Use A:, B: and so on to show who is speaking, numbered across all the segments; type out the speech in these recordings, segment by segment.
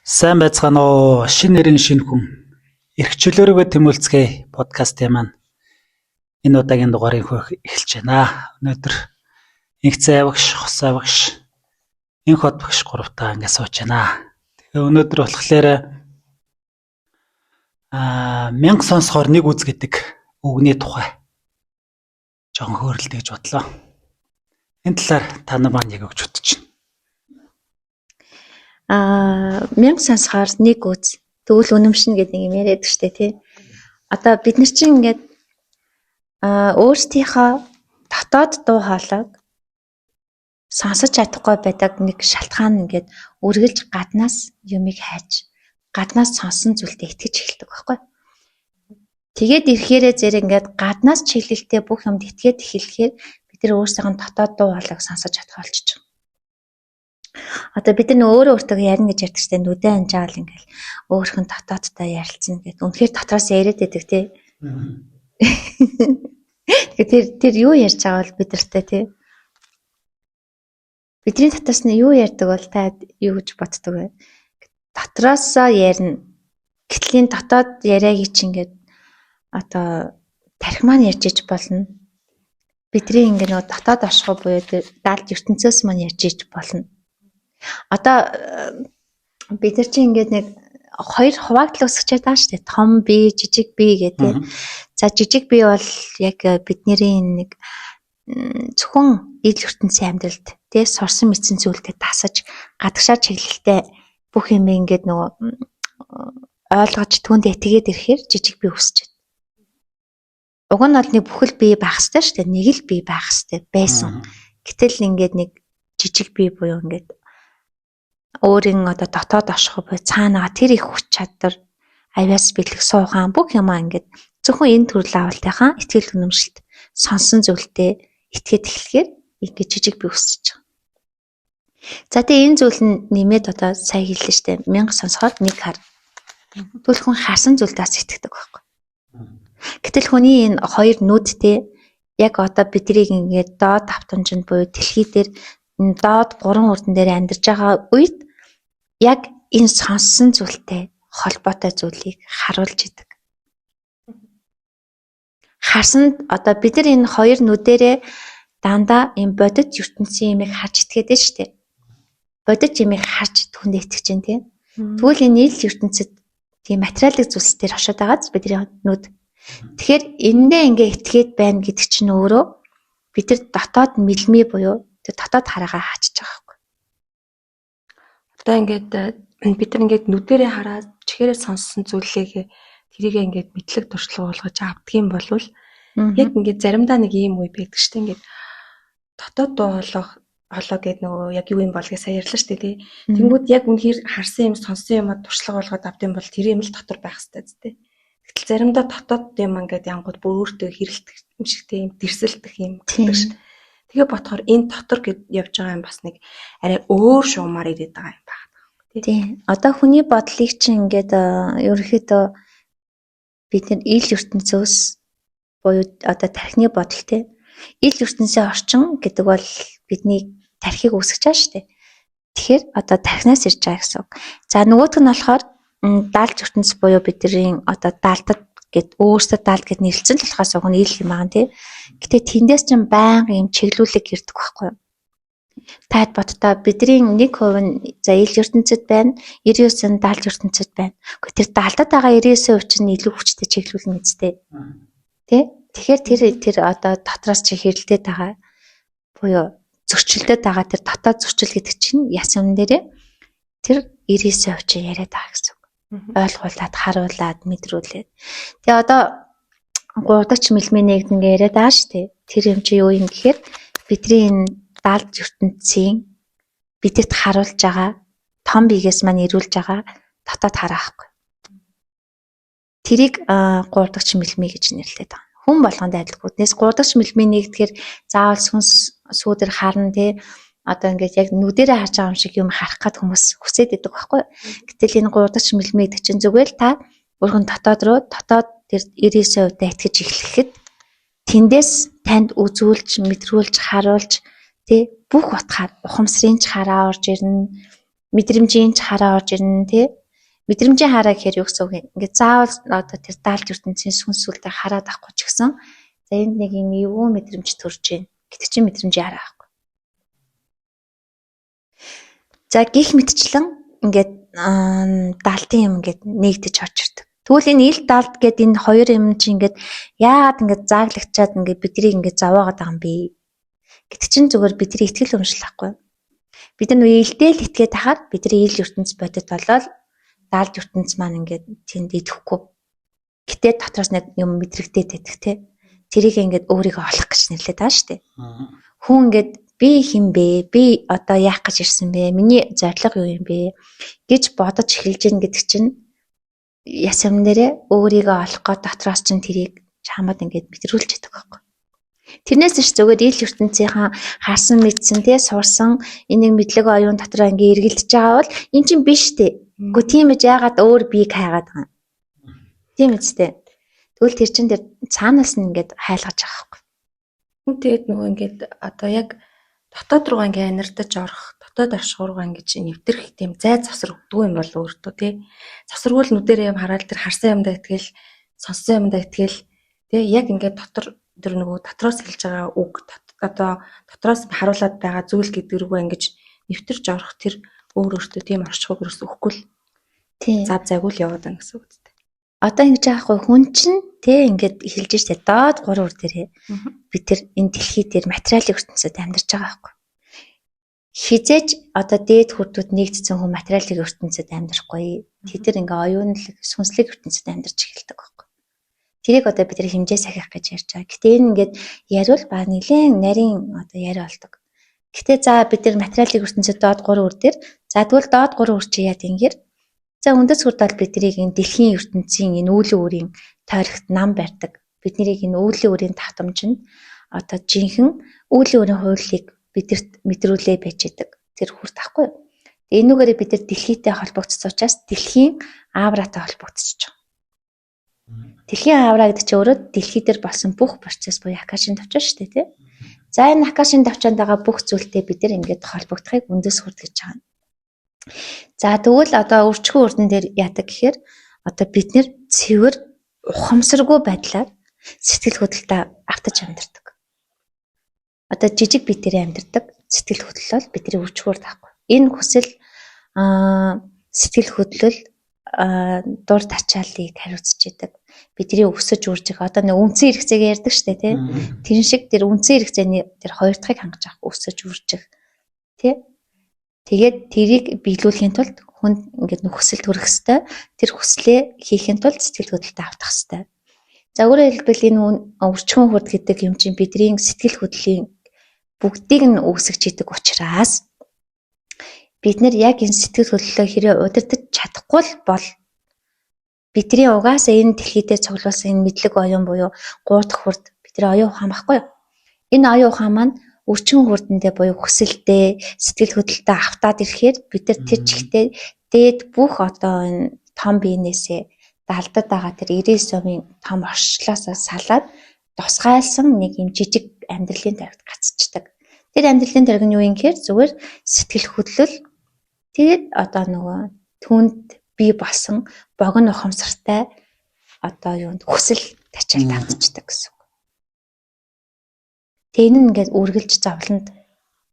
A: Сайн байцгаана уу? Шинэ нэрийн шинэ хүн. Эрх чөлөөрөөгөө тэмүүлцгээе подкастын маань энэ удаагийн дугаарыг эхэлж байна. Өнөөдөр инх цай авагш, хос авагш, инх хот багш гуравтаа ингэ сууж байна. Тэгээ өнөөдөр болохоор мянга сонсохоор нэг үз гэдэг үгний тухай жоохон хөөрөлтэй гэж бодлоо. Энэ талаар та нар маань яг өгч бодож байна.
B: Мянга сонсохоор нэг үз тэгвэл үнэмшин гэдэг юм яриад штэ тий. Одоо бид нар чинь ингээд өөрсдийнхөө дотоод дуу хоолойг сонсож чадахгүй байдаг нэг шалтгаан ингээд үргэлж гаднаас юмыг хайж гаднаас сонсон зүйлдээ итгэж эхэлдэг байхгүй. Тэгээд ирэхээрээ зэрэг ингээд гаднаас чиглэлтэй бүх юмд итгээд эхлэхээр бид нар өөрсдийнхөө дотоод дуу хоолойг сонсож чадах болчих. Одоо бид нар өөрөө өөртөө ярина гэж ярьдаг чинь нүдэн анжаал ингээл өөрхөн дотооддоо ярилцсан гэдэг. Үнэхээр дотроос яриад байдаг тий. Тэгэхээр тэр юу ярьж байгаа бол бидэртэй тий. Бидний дотоос нь юу ярьдаг бол та юу гэж боддог вэ? Дотроосоо ярина. Гэтэл дотоод яриаг чинь ингээд одоо тарих маань ярьж иж болно. Бидний ингээд нөгөө дотоод ашгүй буюу даалд ертөнцөөс маань ярьж иж болно. Одоо бид нар чинь ингээд нэг хоёр хуваагдлаа өсгчээд байгаа шүү дээ. Том бие, жижиг бие гэдэг. За жижиг бие бол яг бидний нэг зөвхөн ил ертөнцийн амьдралд тий сурсан мэдсэн зүйлдээ тасаж гадагшаа чиглэлтэй бүх юм ингээд нөгөө ойлгож түүндээ итгээд ирэхээр жижиг бие өсч байна. Уг нь бол нэг бүхэл бие байх хэрэгтэй шүү дээ. Нэг л бие байх хэрэгтэй байсан. Гэтэл ингээд нэг жижиг бие буюу ингээд өөрийн одоо дотоод ашгүй буй цаанаага тэр их хүч чадвар авяас бэлэг суугаан бүх юмаа ингээд зөвхөн энэ төрөл авалтынхаа итгэл үнэмшилт сонсон зүйлдээ итгээд эхлэхээр ингээд жижиг бие өсөж байгаа. За тэгээ энэ зүйл нь нэмээд одоо сая хэллээ штэ 1000 сонсоход нэг хар. Тэгвэл хүн харсан зүйлдээс итгэдэг байхгүй. Гэтэл хүний энэ хоёр нүдтэй яг одоо бидрийг ингээд доод давтамжинд буюу дэлхий дээр доод 3 үрдэн дээр амьдарч байгаа үед яг энэ сонссон зүйлтэй холбоотой зүйлийг харуулж идэг. Харсан одоо бид нар энэ хоёр нүдэрээ дандаа энэ бодит ертөнцийн юмыг харж итгээд байна шүү дээ. Бодит юмыг харж түүндээ итгэж байна тийм. Тэгвэл энэ ил ертөнцид тийм материалын зүйлс дээр хошоод байгааз бидний нүд. Тэгэхээр эндээ ингээ итгээд байна гэдэг чинь өөрөө бид нар дотоод мэлмий буюу дотоод хараагаа хаачиж байгаа байхгүй.
C: Одоо ингээд бид нар ингээд нүдэрээ хараад чихээрээ сонссон зүйлээ тэрийг ингээд мэдлэг туршлага болгож авдаг юм бол яг ингээд заримдаа нэг ийм үе байдаг шүү дээ. Ингээд дотоод дуу хоолой гэдэг нөгөө яг юу юм бол гэж сая ярьлаа шүү дээ тий. Тэнгүүд яг үнэхээр харсан юм сонссон юм туршлага болгоод авдаг юм бол тэр юм л дотор байх хэрэгтэй тий. Гэтэл заримдаа дотоод юм ингээд янгууд бүр өөртөө хэрэлдэх юм шиг тий юм дэрсэлдэх юм гэдэг шүү дээ. Тэгээ ботхоор энэ дотор гэд явж байгаа юм бас нэг арай өөр шуумаар ирээд байгаа юм байна.
B: Тийм. Одоо хүний бодлыг чинь ингээд ерөнхийдөө бид нар ил ертөнцөөс буюу одоо тархины бодол тий. Ил ертөнцийн орчин гэдэг бол бидний тархийг үүсгэж байгаа шүү дээ. Тэгэхээр одоо тархинаас ирж байгаа гэсэн үг. За нөгөөх нь болохоор даалд ертөнц буюу бидний одоо даалдад гэд өөрсдөө даалд гэд нэрлэлцэн л болохоос уг нь ил юм аа тий. Гэтэ тэндээс ч байнга юм чиглүүлэг ирдэг байхгүй юу? Таад бодтоо бидний 1% нь за ил ертөнцид байна, 99% нь даалд ертөнцид байна. Гэхдээ тэр даалдад байгаа 99% чинь илүү хүчтэй чиглүүлнэ үстэй. Тэ? Тэгэхээр тэр одоо дотроос чи хэрэлдээд байгаа буюу зөрчилдөд байгаа тэр дотоод зөрчил гэдэг чинь яс юм дээрээ тэр 99% чи яриад байгаа гэсэн үг. Ойлгуулад, харуулад, мэдрүүлээд. Тэгээ одоо 3 мм нэгдэн яриад байгаа шүү дээ. Тэр юм чи юу юм гэхээр бидний энэ даалд ертөнцийн бидэд харуулж байгаа том биегээс маань ирүүлж байгаа дотоод хараа ахгүй. Тэрийг 3 мм гэж нэрлэдэг байгаа. Хүн болгонд адилгүй. Тэрнээс 3 мм нэгдэхээр заавал сүнс сүүдэр харна тий. Одоо ингээд яг нүдэрээ харж байгаа юм шиг юм харах гад хүмүүс хүсээд идэг байхгүй. Гэтэл энэ 3 мм гэдэг чинь зүгээр л та өөрхөн дотоод руу дотоод тэр 99% та итгэж эхлэхэд тэндээс танд үзүүлж, мэдрүүлж, харуулж тий бүх утгаар ухамсарын ч хараа орж ирнэ, мэдрэмжийн ч хараа орж ирнэ тий. Мэдрэмжийн хараа гэхээр юу гэсэн үг юм? Ингээд заавал одоо тэр даалж ертөнцийн сүнсүүлдэ хараад авахгүй ч гэсэн за энд нэг юм юу мэдрэмж төрж байна. Гэдэг чинь мэдрэмжийн хараа байхгүй. За гих мэтчлэн ингээд даалтын юм ингээд нэгдэж очирдаг. Тэгвэл энэ ил даалт гэдэг энэ хоёр юм чинь ингээд яагаад ингээд зааглагчаад ингээд бидний ингээд заваагаад байгаа юм бэ? Гэдэг чинь зүгээр бидний итгэл үнэмшил байхгүй. Бид нар илдээл итгээд тахад бидний ил ертөнц бодит болоод даалж ертөнц маань ингээд тэнд идэхгүй. Гэтэ дотроос нэг юм мэдрэгдээд байдаг те. Тэрийг ингээд өөрийгөө олох гэж нэрлээд байгаа шүү дээ. Хүн ингээд би хин бэ? Би одоо яах гэж ирсэн бэ? Миний зорилго юу юм бэ? гэж бодож эхэлж гин гэдэг чинь ясам нэрээ өөрийгөө олох гоо дотроос чинь тэрийг чамд ингээд мэдрүүлж чаддаг байхгүй. Тэрнээс ч зүгээр ил ертөнцийнхаа харсан мэдсэн те сурсан энийг мэдлэг оюун дотроо ингээд эргэлдэж байгаа бол эн чинь биш те. Үгүй тиймэж яагаад өөр биеийг хайгаад байгаа юм. Тийм үстэй. Тэгвэл тэр чинь тэр цаанаас нь ингээд хайлгаж байгаа байхгүй.
C: Хүн тэгээд нөгөө ингээд одоо яг дотоод руу ингээд анирдаж орох, дотоод оршихургаа ингээд нэвтрэх тийм зай завсар өгдөг юм бол өөртөө тий. Завсаргүй л нүдэрээ юм хараад тэр харсан юмдаа итгэл, сонссон юмдаа итгэл тий яг ингээд дотор тэр нөгөө дотроос хэлж байгаа үг одоо дотроос харуулад байгаа зүйл гэдэг рүүгээ ингээд нэвтэрч орох тэр өөртөө тийм оршихуйг юус өгөхгүй л
B: Тийм.
C: зав зайгүй л яваад байна гэсэн үг үстэй.
B: Одоо ингэж аахгүй хүн чинь те ингээд хэлж штэ доод 3 үр дээрээ бид тэр энэ дэлхий дээр материалын ертөнцид амьдарч байгаа байхгүй. Хизээж одоо дээд хүрдүүд нэгдсэн хүн материалын ертөнцид амьдрахгүй. Тэд нар ингээ оюунлаг сүнслэг ертөнцид амьдарч эхэлдэг байхгүй. Тэрийг одоо бид нар хэмжээ сахих гэж ярьж байгаа. Гэтэ энэ ингээд яриул ба нэлээд нарийн одоо яриа болдог. Гэтэ за бид нар материалын ертөнцид доод 3 үр дээр за тэгвэл доод 3 үр чи яа гингээр за үндэс хүртэл биднийг энэ дэлхийн ертөнцийн энэ үүлэн үрийн тойрогт нам барьдаг. Биднийг энэ үүлэн үрийн татамж нь одоо жинхэнэ үүлэн үрийн хуулийг бидэрт мэдрүүлээ байж байгаа. Тэр хүрт ахгүй юу? Энүүгээрээ бид нар дэлхийтэй холбогдсон учраас дэлхийн аавратай холбогдсож байгаа. Дэлхийн аавра гэдэг чинь өөрөө дэлхий дээр болсон бүх процесс буюу акашийн товчоо шүү дээ, тий? За энэ акашийн товчоонд байгаа бүх зүйлтэй бид нар ингээд холбогдохыг үндэс хүрт гэж байгаа. За тэгвэл одоо өрчгөн урдан дээр яадаг гэхээр одоо бид нэр цэвэр ухамсаргүй байдлаар сэтгэл хөдлөлтөд автаж амьдардаг. Одоо жижиг бие дээр амьдардаг сэтгэл хөдлөл бол бидний өрчгөөр таахгүй. Энэ хүсэл сэтгэл хөдлөл дур тачаалыг хариуцж идэг. Бидний өсөж үржих одоо нэг үндсэн хэрэгцээг ярьдаг шүү дээ, тий? Тэр шиг тэр үндсэн хэрэгцээний тэр хоёр дахьыг хангаж авах өсөж үржих, тий? Тэгээд тэрийг биелүүлэхийн тулд хүнд ингээд хүсэлт хүрэх хэвээр тэр хүслээ хийхин тулд сэтгэл хөдлөлтөд автах хэвээр. За өөрөөр хэлбэл энэ өрчгөн хүрд гэдэг юм чинь бидний сэтгэл хөдлөлийн бүгдийг нь үүсгэж идэг учраас бид нар яг энэ сэтгэл хөдлөлөө хэрэг удирдах чадахгүй бол бидний угаасаа энэ дэлхийдээ цуглуулсан энэ мэдлэг оюун буюу гуудах хүрд бидний оюун ухаан баггүй юу? Энэ оюун ухаан маань өрчгөн хүрдэндээ буюу хүсэлтэй сэтгэл хөдлөлтөд автаад ирэхээр бид нар тэр чигтээ дээд бүх одоо энэ том биенээсээ далдад байгаа тэр 99% том оршлоосоо салаад тусгайлсан нэг юм жижиг амьдралын таригт гацчихдаг. Тэр амьдралын тариг нь юу юм гэхээр зүгээр сэтгэл хөдлөл тэгээд одоо нөгөө түнд бий болсон богино ухамсартай одоо юунд хүсэл тачаал тандчихдаг гэсэн. Тэгээ энэ ингээд үргэлж зовлонд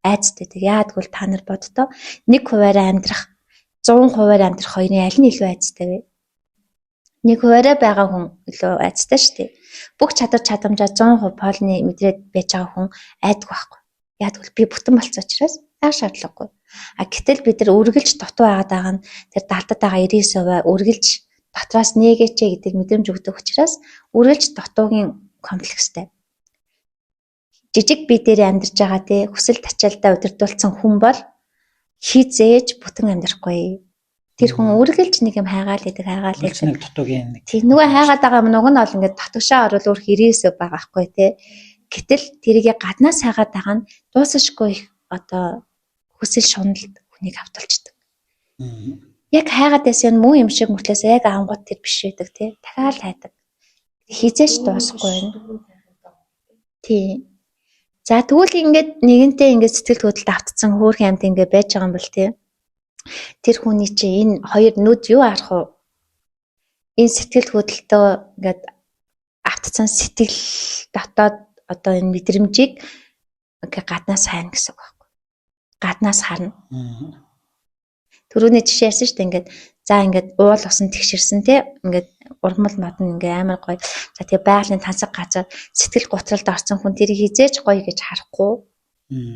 B: айцтай. Яагад гэвэл та нар боддоо 1% амьдрах 100% амьдрах хоёрын аль нь илүү айцтай вэ? 1% байгаа хүн илүү айцтай шүү дээ. Бүх чадвар чадамжаа 100% полны мэдрээд байж байгаа хүн айдаг байхгүй. Яагад гэвэл би бүтэн болцсон учраас яа шаардлагагүй. Гэтэл бид нар үргэлж дутуу байгаад байгаа нь тэр далдад байгаа 99% үргэлж дотроос нээгээч гэдэг мэдрэмж өгдөг учраас үргэлж дутуугийн комплекстэй. Жижиг бие дээр амьдарч байгаа те хүсэл тачаалдаа удирдуулсан хүн бол хизээж бүтэн амьдрахгүй. Тэр хүн үргэлж нэг юм хайгаал идэг
A: нэг дутуугийн нэг.
B: Тийм нөгөө хайгаад байгаа юм нөгөө нь бол ингээд татгшаа орвол өөр хэрэгсээ байгаа байхгүй те. Гэтэл тэрийгэ гаднаас хайгаад байгаа нь дуусахгүй их одоо хүсэл шуналд хүнийг автуулчихдаг. Яг хайгаад байсан муу юм шиг мөртлөөс яг ангууд тэр биш байдаг те. Дахиад хайдаг. Хизээч дуусахгүй байна. Тийм. За тэгвэл ингээд нэгэнтээ ингээд сэтгэл хөдлөлт автцсан хөөрхөн амьд ингээд байж байгаа юм бол тий. тэр хүний чинь энэ хоёр нүд юу арах вэ? Энэ сэтгэл хөдлөлтөө ингээд автцсан сэтгэл дотоод одоо энэ мэдрэмжийг ингээд гаднаас хайна гэсэн үг байхгүй. Гаднаас харна. Түрүүний жишээ ярьсан шүү дээ ингээд за ингээд уул усан тэгшэрсэн те ингээд ургамал модон ингээд амар гоё. За тэгээ байгалийн тансаг газар сэтгэл готролд орсон хүн тэрийг хизээж гоё гэж харахгүй.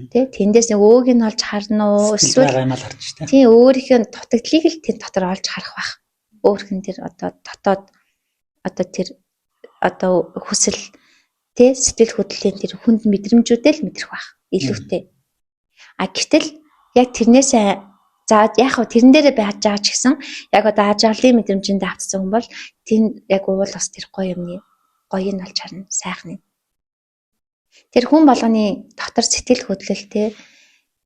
B: Тэ тэндээс нэг өөг нь олж харна уу
A: эсвэл байгаа юм л харж та.
B: Тийм өөрийнхөө дутагдлыг л тэнд дотор олж харах байх. Өөрхөн тэр одоо дотоод одоо тэр одоо хүсэл тэ сэтгэл хөдлөлийн тэр хүнд мэдрэмжүүдээ л мэдрэх байх илүүтэй. А гэтэл яг тэрнээсээ за яг хөө тэрэн дээрээ байж байгаа ч гэсэн яг одоо ажиглалын мэдрэмжинд автсан хүн бол тийм яг уул бас тэр гоё юмны гоёг нь олж харна сайхныг. Тэр хүн болгоны дотор сэтгэл хөдлөлтэй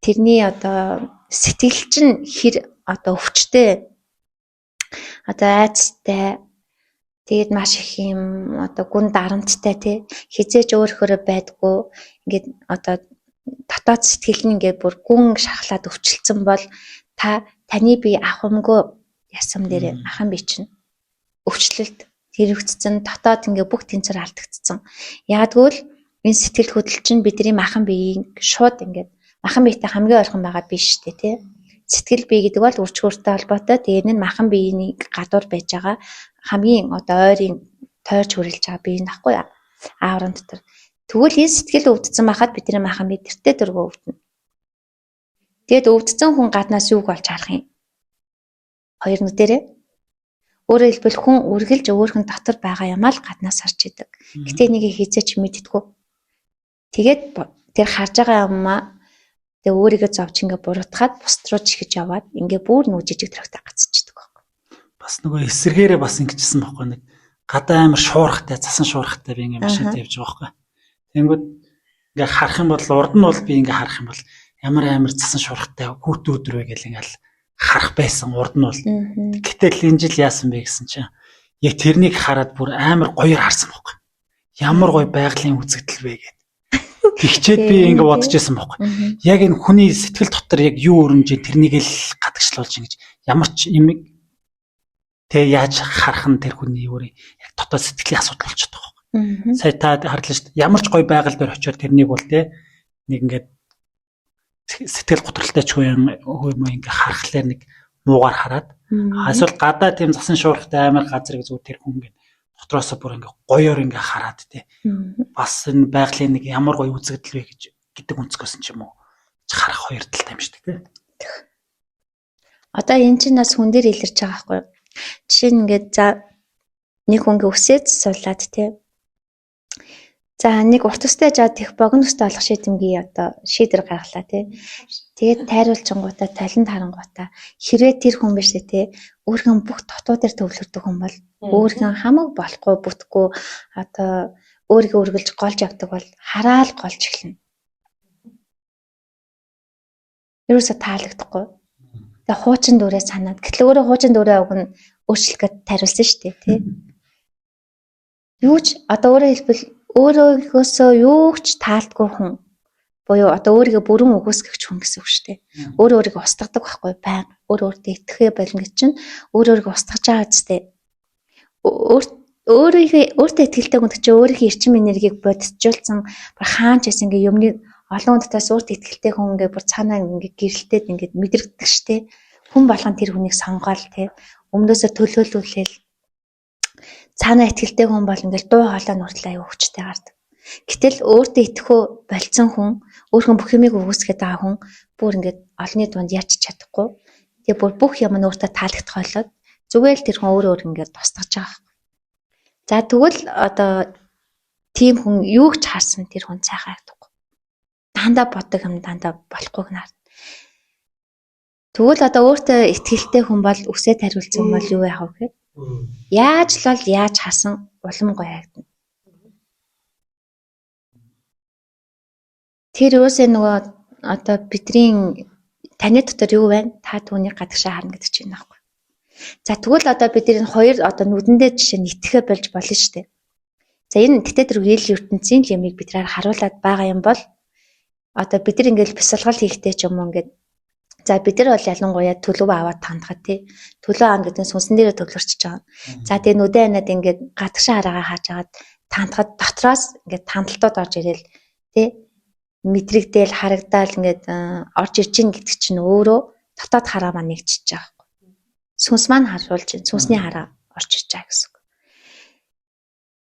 B: тэрний одоо сэтгэл чинь хэр одоо өвчтэй одоо айцтай тэгээд маш их юм одоо гүн дарамттай тий хизээж өөрөөрөө байдгүй ингээд одоо дотоод сэтгэл нь ингээд бүр гүн шахлаад өвчлцэн бол таны бие ахамгүй ясам дээр ахын бие чинь өвчлөлт хэрэгцсэн дотоод ингээд бүх тэнцэр алдагдсан. Ягдгүйл энэ сэтгэл хөдлөл чинь бидний махан биеийг шууд ингээд махан биетэй хамгийн ойрхон байгаа биш шүү дээ тий. Сэтгэл бие гэдэг бол үрчгүүртэй холбоотой. Тэгээд энэ махан биений гадуур байж байгаа хамгийн одоо ойрын тойрч хүрэлж байгаа бие нахгүй ааврын дотор. Тэгвэл энэ сэтгэл өвдсөн байхад бидний махан бие тэртээ дөрвөө өвдөнө. Тэгээд өвдсөн хүн гаднаас юуг олж харах юм? Хоёр нүдэрээ. Өөрөөр хэлбэл хүн үргэлж өөрхөн дотор байгаа юмаа л гаднаас харж идэг. Гэтэ энийг хийзээч мэддэггүй. Тэгээд тэр харж байгаа юмаа тэгээ өөрийгөө зовж ингээ буруутгаад бусд руу чихэж яваад ингээ бүр нүү жижиг трактор гацчихдаг байхгүй.
A: Бас нөгөө эсэргээрээ бас ингэжсэн байхгүй нэг гадаа амар шуурхтай засан шуурхтай би ингээ машинт явж байгаа байхгүй. Тэнгүүд ингээ харах юм бол урд нь бол би ингээ харах юм бол ямар амар засан шуурхтай хүүт өдөр вэ гэл ингээл харах байсан урд нь бол. Гэтэл энэ жил яасан бэ гэсэн чинь яг тэрнийг хараад бүр амар гоёор харсан байхгүй. Ямар гоё байгалийн үзэгдэл вэ гэдэг. Тэгчээд би ингэ бодож байсан байхгүй. Яг энэ хүний сэтгэл дотор яг юу өрнөж тэрнийг л гадагшлуулж ингэж ямар ч юм тэг яаж харах нь тэр хүний өөрийн яг дотоод сэтгэлийн асуудал болчиход байгаа байхгүй. Сая та харлаа шүү дээ. Ямар ч гоё байгаль дээр очиод тэрнийг бол тэг нэг ингээд сэтгэл готролтой ч хөөе ингэ харахлаар нэг муугаар хараад эсвэл гадаа тийм засан шуурхтай амар газар гэж зүгээр тэр хүн ингэ дотроосоо бүр ингээ гоёор ингээ хараад тий. Бас энэ байгалийн нэг ямар гоё үзэгдэл вэ гэж гэдэг өнцгөөс нь ч юм уу харах хоёр талтай юм шиг тий.
B: Одоо энэ чинь бас хүн дээр илэрч байгаа байхгүй. Жишээ нь ингээд за нэг хүн ингээ өсөөд суулаад тий. За нэг урт устай жаад их богиностой олох шийдэмгий одоо шийдвэр гаргалаа тий. Тэгээд тайруулчингуудаа талент харангуудаа хэрвээ тэр хүн биш тий. Өөрхөн бүх дотоодэр төвлөрдөг хүн бол өөрхөн хамаг болохгүй бүтггүй одоо өөрийгөө үргэлж голж явдаг бол хараал голж эхэлнэ. Ерөөсө таалагдахгүй. Тэгээ хуучин дүрээ санаад гэтэл өөрөө хуучин дүрээ уг нь өөрчлөхөд тариулсан шүү дээ тий. Юу ч одоо өөрөөр хэлбэл өөрөөсөө юу ч таалдгүй хүн буюу одоо өөрийгөө бүрэн өгөөсгөгч хүн гэсэн үг шүү дээ. Өөрийгөө устгадаг байхгүй байнга. Өөртөө итгэхээ болно гэж чинь өөрийгөө устгаж байгаа үстэй. Өөртөө итгэлтэй хүн чинь өөрийнхөө эрчим энергийг бодцолцсон хаанч гэсэн ингээ юмны олон хүнээс өөртөө итгэлтэй хүн ингээ бүр цаанаа ингээ гэрэлтээд ингээ мэдрэгддэг штэ. Хүн болгон тэр хүнийг сонгоол те. Өмнөөсөө төлөөлүүлээл цаанаа итгэлтэй хүн бол ингээл дуу хоолой нүртэл аюу хүчтэй гардаг. Гэтэл өөртөө итгэхөө болцсон хүн өөрхөн бүх юмыг өгөөсгээд байгаа хүн бүр ингээд олонний дунд яач чадахгүй. Тэгээ бүр бүх юм нь өөртөө таалагдах болоод зүгээр л тэр хүн өөрөө ингээд тусгаж байгаа. За тэгвэл одоо тийм хүн юу ч харсан тэр хүн сайхан ягдахгүй. Дандаа боддог юм дандаа болохгүй гэнэ. Тэгвэл одоо өөртөө итгэлтэй хүн бол үсээ тариулсан бол юу яах вэ гэхээр яаж л бол яаж хасан улам гоё ягдана. Тэр өөөсөө нөгөө одоо бидний таны дотор юу байна? Та түүнийг гадагшаа харна гэдэг чинь аахгүй. За тэгвэл одоо бид энэ хоёр одоо нүдэндээ жишээ нь итгэхэ болж болно шүү дээ. За энэ тэгтээ тэр үеийн ертөнцийн юмыг бидрээр харуулад байгаа юм бол одоо бид нар ингээл бясалгал хийхдээ ч юм уу ингээд За бид нар бол ялангуяа төлөв аваад тандгаад тий. Төлөв аав гэдэг нь сүнсэн дээрээ төвлөрч байгаа. За тэгээ нүдэн анаад ингээд гадагшаа хараагаа хааж агаад тандгаад дотроос ингээд тандалтууд орж ирэл тий. Мэдрэгдээл харагдаал ингээд орж ирж гин гэдэг чинь өөрөө дотоод хараа маань нэгжиж байгаа байхгүй. Сүнс маань харуулж гин сүнсний хараа орж ирж байгаа гэсэн үг.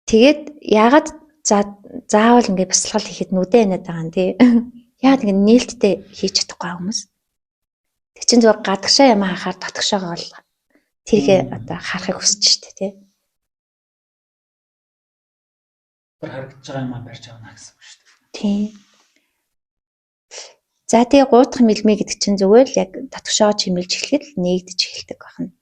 B: Тэгээд яагаад заавал ингээд бясалгал хийхэд нүдэн анаад байгаа юм тий. Яагаад ингэ нээлттэй хийж чадахгүй хүмүүс. Тэг чинь зөв гадагшаа юм хахаар дотгошоогоо бол тэргээ одоо харахыг хүсэж штэ тий.
A: Тэр харагдаж байгаа юм барьж авна гэсэн үг штэ.
B: Тий. За тэгээ гуйтах мэлмээ гэдэг чинь зүгээр л яг дотгошоогоо чимэлж эхлэхэд нээгдэж эхэлдэг байна.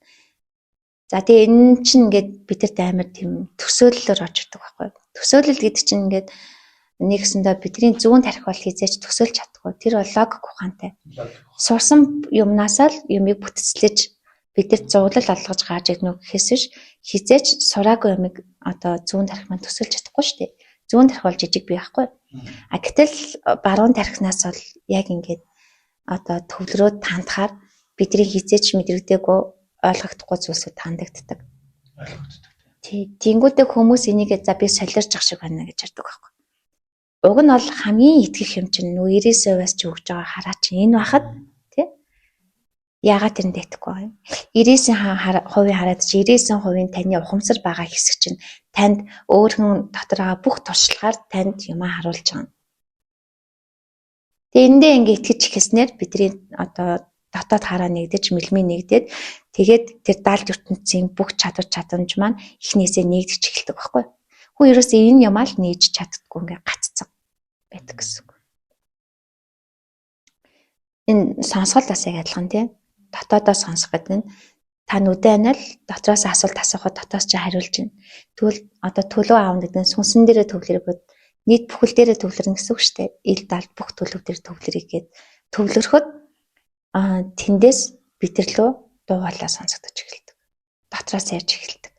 B: За тэгээ энэ чинь ингээд бидэрт амар тийм төсөөллөөр орж ирдэг байхгүй. Төсөөлөл гэдэг чинь ингээд нэгсэндээ бидний зүүн тарих бол хизээч төсөөлж чадахгүй. Тэр бол логик ухаантай. Сурсан юмнасаа л юмыг бүтцлэж бидэрт зурлал олгож гарч ирнэ гэхээс биш хизээч сураагүй юмыг одоо зүүн тарих маань төсөөлж чадахгүй шүү дээ. Зүүн тарих бол жижиг бий байхгүй. А гэтэл баруун тарихнаас бол яг ингээд одоо төвлөрөөд тандахаар бидний хизээч мэдрэгдээгүй ойлгохдохгүй зүйлсүүд тандагддаг.
A: Ойлгогддог.
B: Тий. Тэнгүүдээ хүмүүс энийгээ за би солиорч ах шиг байна гэж ярьдаг байхгүй. Уг нь бол хамгийн итгэх юм чинь нүү 90%-аас ч өгж байгаа хараа чинь энэ бахад тий. Яагаад тэрэнд итгэхгүй юм? 90% хараад чи 90% таны ухамсар байгаа хэсэг чинь танд өөрхөн дотор байгаа бүх туршлагаар танд юм харуулж байгаа. Тэгээ эндээ ингэ итгэж ихснээр бидний одоо дотоод хараа нэгдэж мэлмээ нэгдээд тэгээд тэр даалт ертөнцийн бүх чадамж маань эхнээсээ нэгдэж эхэлдэг байхгүй. Хүү ерөөсөө энэ юмаа л нээж чаддаггүй ингээ гаццсан байдаг гэсэн үг. Энэ сонсголоос яг адилхан тий. Дотоодоо сонсох гэдэг нь та нүдэн анал дотроос асуулт асуухад дотоос ч хариулж байна. Тэгвэл одоо төлөв аав гэдэг нь сүнсэн дээрээ төвлөрөхөд нийт бүхэл дээрээ төвлөрнө гэсэн үг шүү дээ. Ил далд бүх төлөв дээр төвлөрийг гээд төвлөрөхөд тэндээс бидэрлөө дуугаалаа сонсогдож эхэлдэг. Дотроос ярьж эхэлдэг.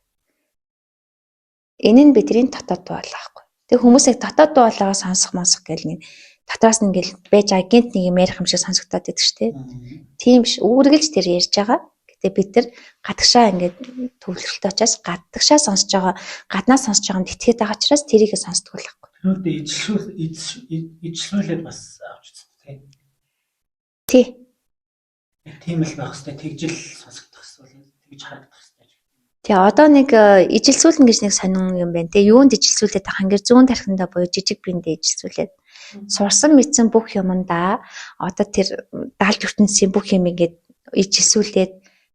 B: Энэ нь бидний дотоод дуу байхгүй. Тэг хүмүүсийг дотоод дуу хоолойгоо сонсох гэл нэг дотроос нь ингээл байж агент нэг юм ярих юм шиг сонсогдоод байдаг шүү дээ. Тийм биш. Үүргэлж тэр ярьж байгаа. Гэтэ бид тэр гадагшаа ингээд төвлөрөлтөө учраас гадагшаа сонсож байгаа, гаднаас сонсож байгаа нь тэтгээд байгаа учраас тэрийг сонсдог байхгүй.
A: Тэрнүүдээ ижлүүлээд бас авч үзтээ.
B: Тий.
A: Тийм л байх хэвээр тэгжил сонсогдох хэвээр тэгж харагдах хэвээр.
B: Тэгээ одоо нэг ижилсүүлнэ гэж нэг сонин юм байна. Тэгээ юунд ижилсүүлээд байгаа хангэр зүүн тархиндаа буюу жижиг биендээ ижилсүүлээд сурсан мэдсэн бүх юмдаа одоо тэр даалт ертөнцийн бүх юм ингээд ижилсүүлээд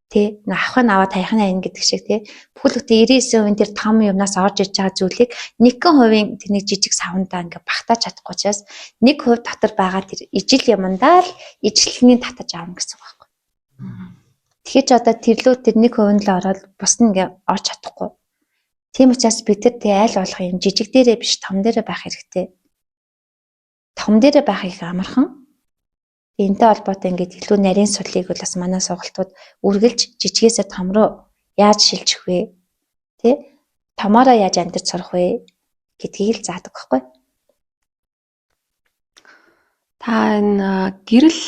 B: тий авах нь аваад таях нь айн гэдэг шиг тий бүхэл бүтэн 99% тэр том юмнаас орж иж байгаа зүйлийг 1% тэр нэг жижиг савндаа ингээд багтааж чадахгүй учраас 1% дотор байгаа тэр ижил юмдаа л ижилхний татаж аавна гэсэн үг байхгүй. Тэгэхээр ч одоо тэрлүү тэр 1% л ороод бус нь ингээд орж чадахгүй. Тийм учраас бид тэр тий аль болох юм жижиг дээрээ биш том дээрээ байх хэрэгтэй. Том дээрээ байхыг амархан. Энтэй холбоотой ингээд илүү нарийн судлыг бол бас манай сургалтууд үргэлж жижигээсээ том руу яаж шилжих вэ? Тэ? Томоороо яаж амьдарч сурах вэ? Гэдгийг л заадаг байхгүй.
C: Та энэ гэрэл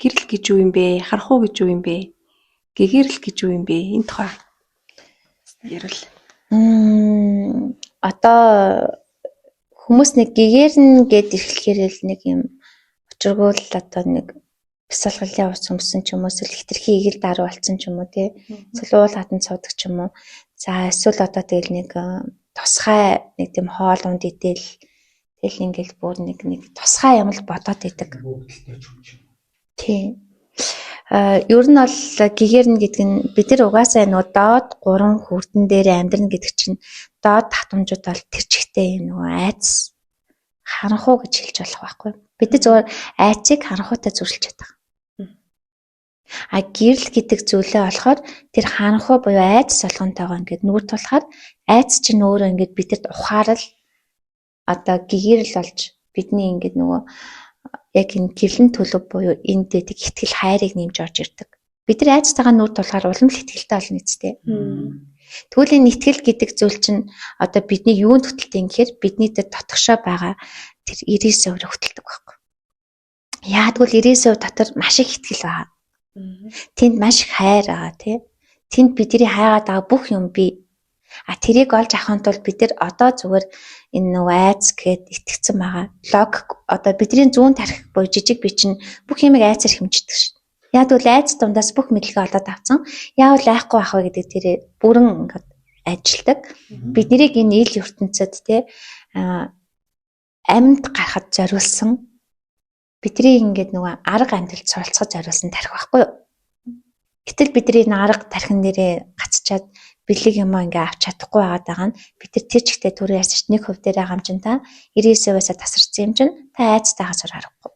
C: гэж юу юм бэ? Харахуу гэж юу юм бэ? Гэгэрэл гэж юу юм бэ? Энэ тухай ярил.
B: Одоо хүмүүс нэг гэгэрнэ гэд ирэхлээр л нэг юм учиргуул одоо нэг бясалгалын ус өмсөн ч юм уу эсвэл хитрхи игэл даруу болсон ч юм уу тий. Эсвэл уул хатан цуудаг ч юм уу. За эсвэл одоо тэгэл нэг тусгай нэг тийм хоол унд идэл тэгэл ингээл бүр нэг тусгай юм л бодоод идэг. Тий. Ер нь бол гэгэрнэ гэдэг нь бид нар угаасаа нөгөө доод 3 хүрдэн дээр амьдрна гэдэг чинь доод татамжууд бол тэр чигтээ юм нөгөө айц харанхуу гэж хэлж болох байхгүй. Бид зөвхөн айцыг харанхуутай зөрчилж чадах. А гэрэл гэдэг зүйлээ болохоор тэр харанхуу буюу айц солгонтойгоо ингээд нүүр тулахаар айц чинь өөрөө ингээд бидэд ухаарал одоо гэгэрэл болж бидний ингээд нөгөө яг энэ гэрлэн төлөв буюу энэ дэдэг ихтгэл хайрыг нэмж орж ирдэг. Бид нар айцтайгаа нүүр тулахаар улам л ихтгэлтэй болно үстэй. Тэгвэл энэ итгэл гэдэг зүйл чинь одоо бидний юунд хөтэлтэй юм гэхээр бидний дээр дотгошоо байгаа тэр 99% хөтэлдэг байхгүй. Яагтвэл 90% дотор маш их ихтгэл байгаа. Тэнд маш их хайр байгаа тий. Тэнд бидний хайгаад байгаа бүх юм бий. Тэрийг олж авахын тулд бид нар одоо зүгээр энэ нөгөө айц гэд итгэцэн байгаа. Логик одоо бидний зүүн тарих буюу жижиг бие чинь бүх юмыг айцаар хэмждэг шин. Яагтвэл айц дундаас бүх мэдлэгээ олоод авсан. Яавал айхгүй байх вэ гэдэг тэрээ бүрэн ингээд ажилдаг. Биднийг энэ ил ертөнцид тий амьд гарахад зориулсан бидний ингээд нөгөө арга амьдралд суралцахад зориулсан тарих байхгүй юу? Гэтэл бидний энэ арга тархин нэрээ гацчаад бэлэг юм ингээ авч чадахгүй байгаа нь бид нар тэр чигтээ түрүү ярьсан чинь 1% дээр байгаа юм чинь та 99%-аас тасарсан юм чинь та айцтайгаа зур харахгүй.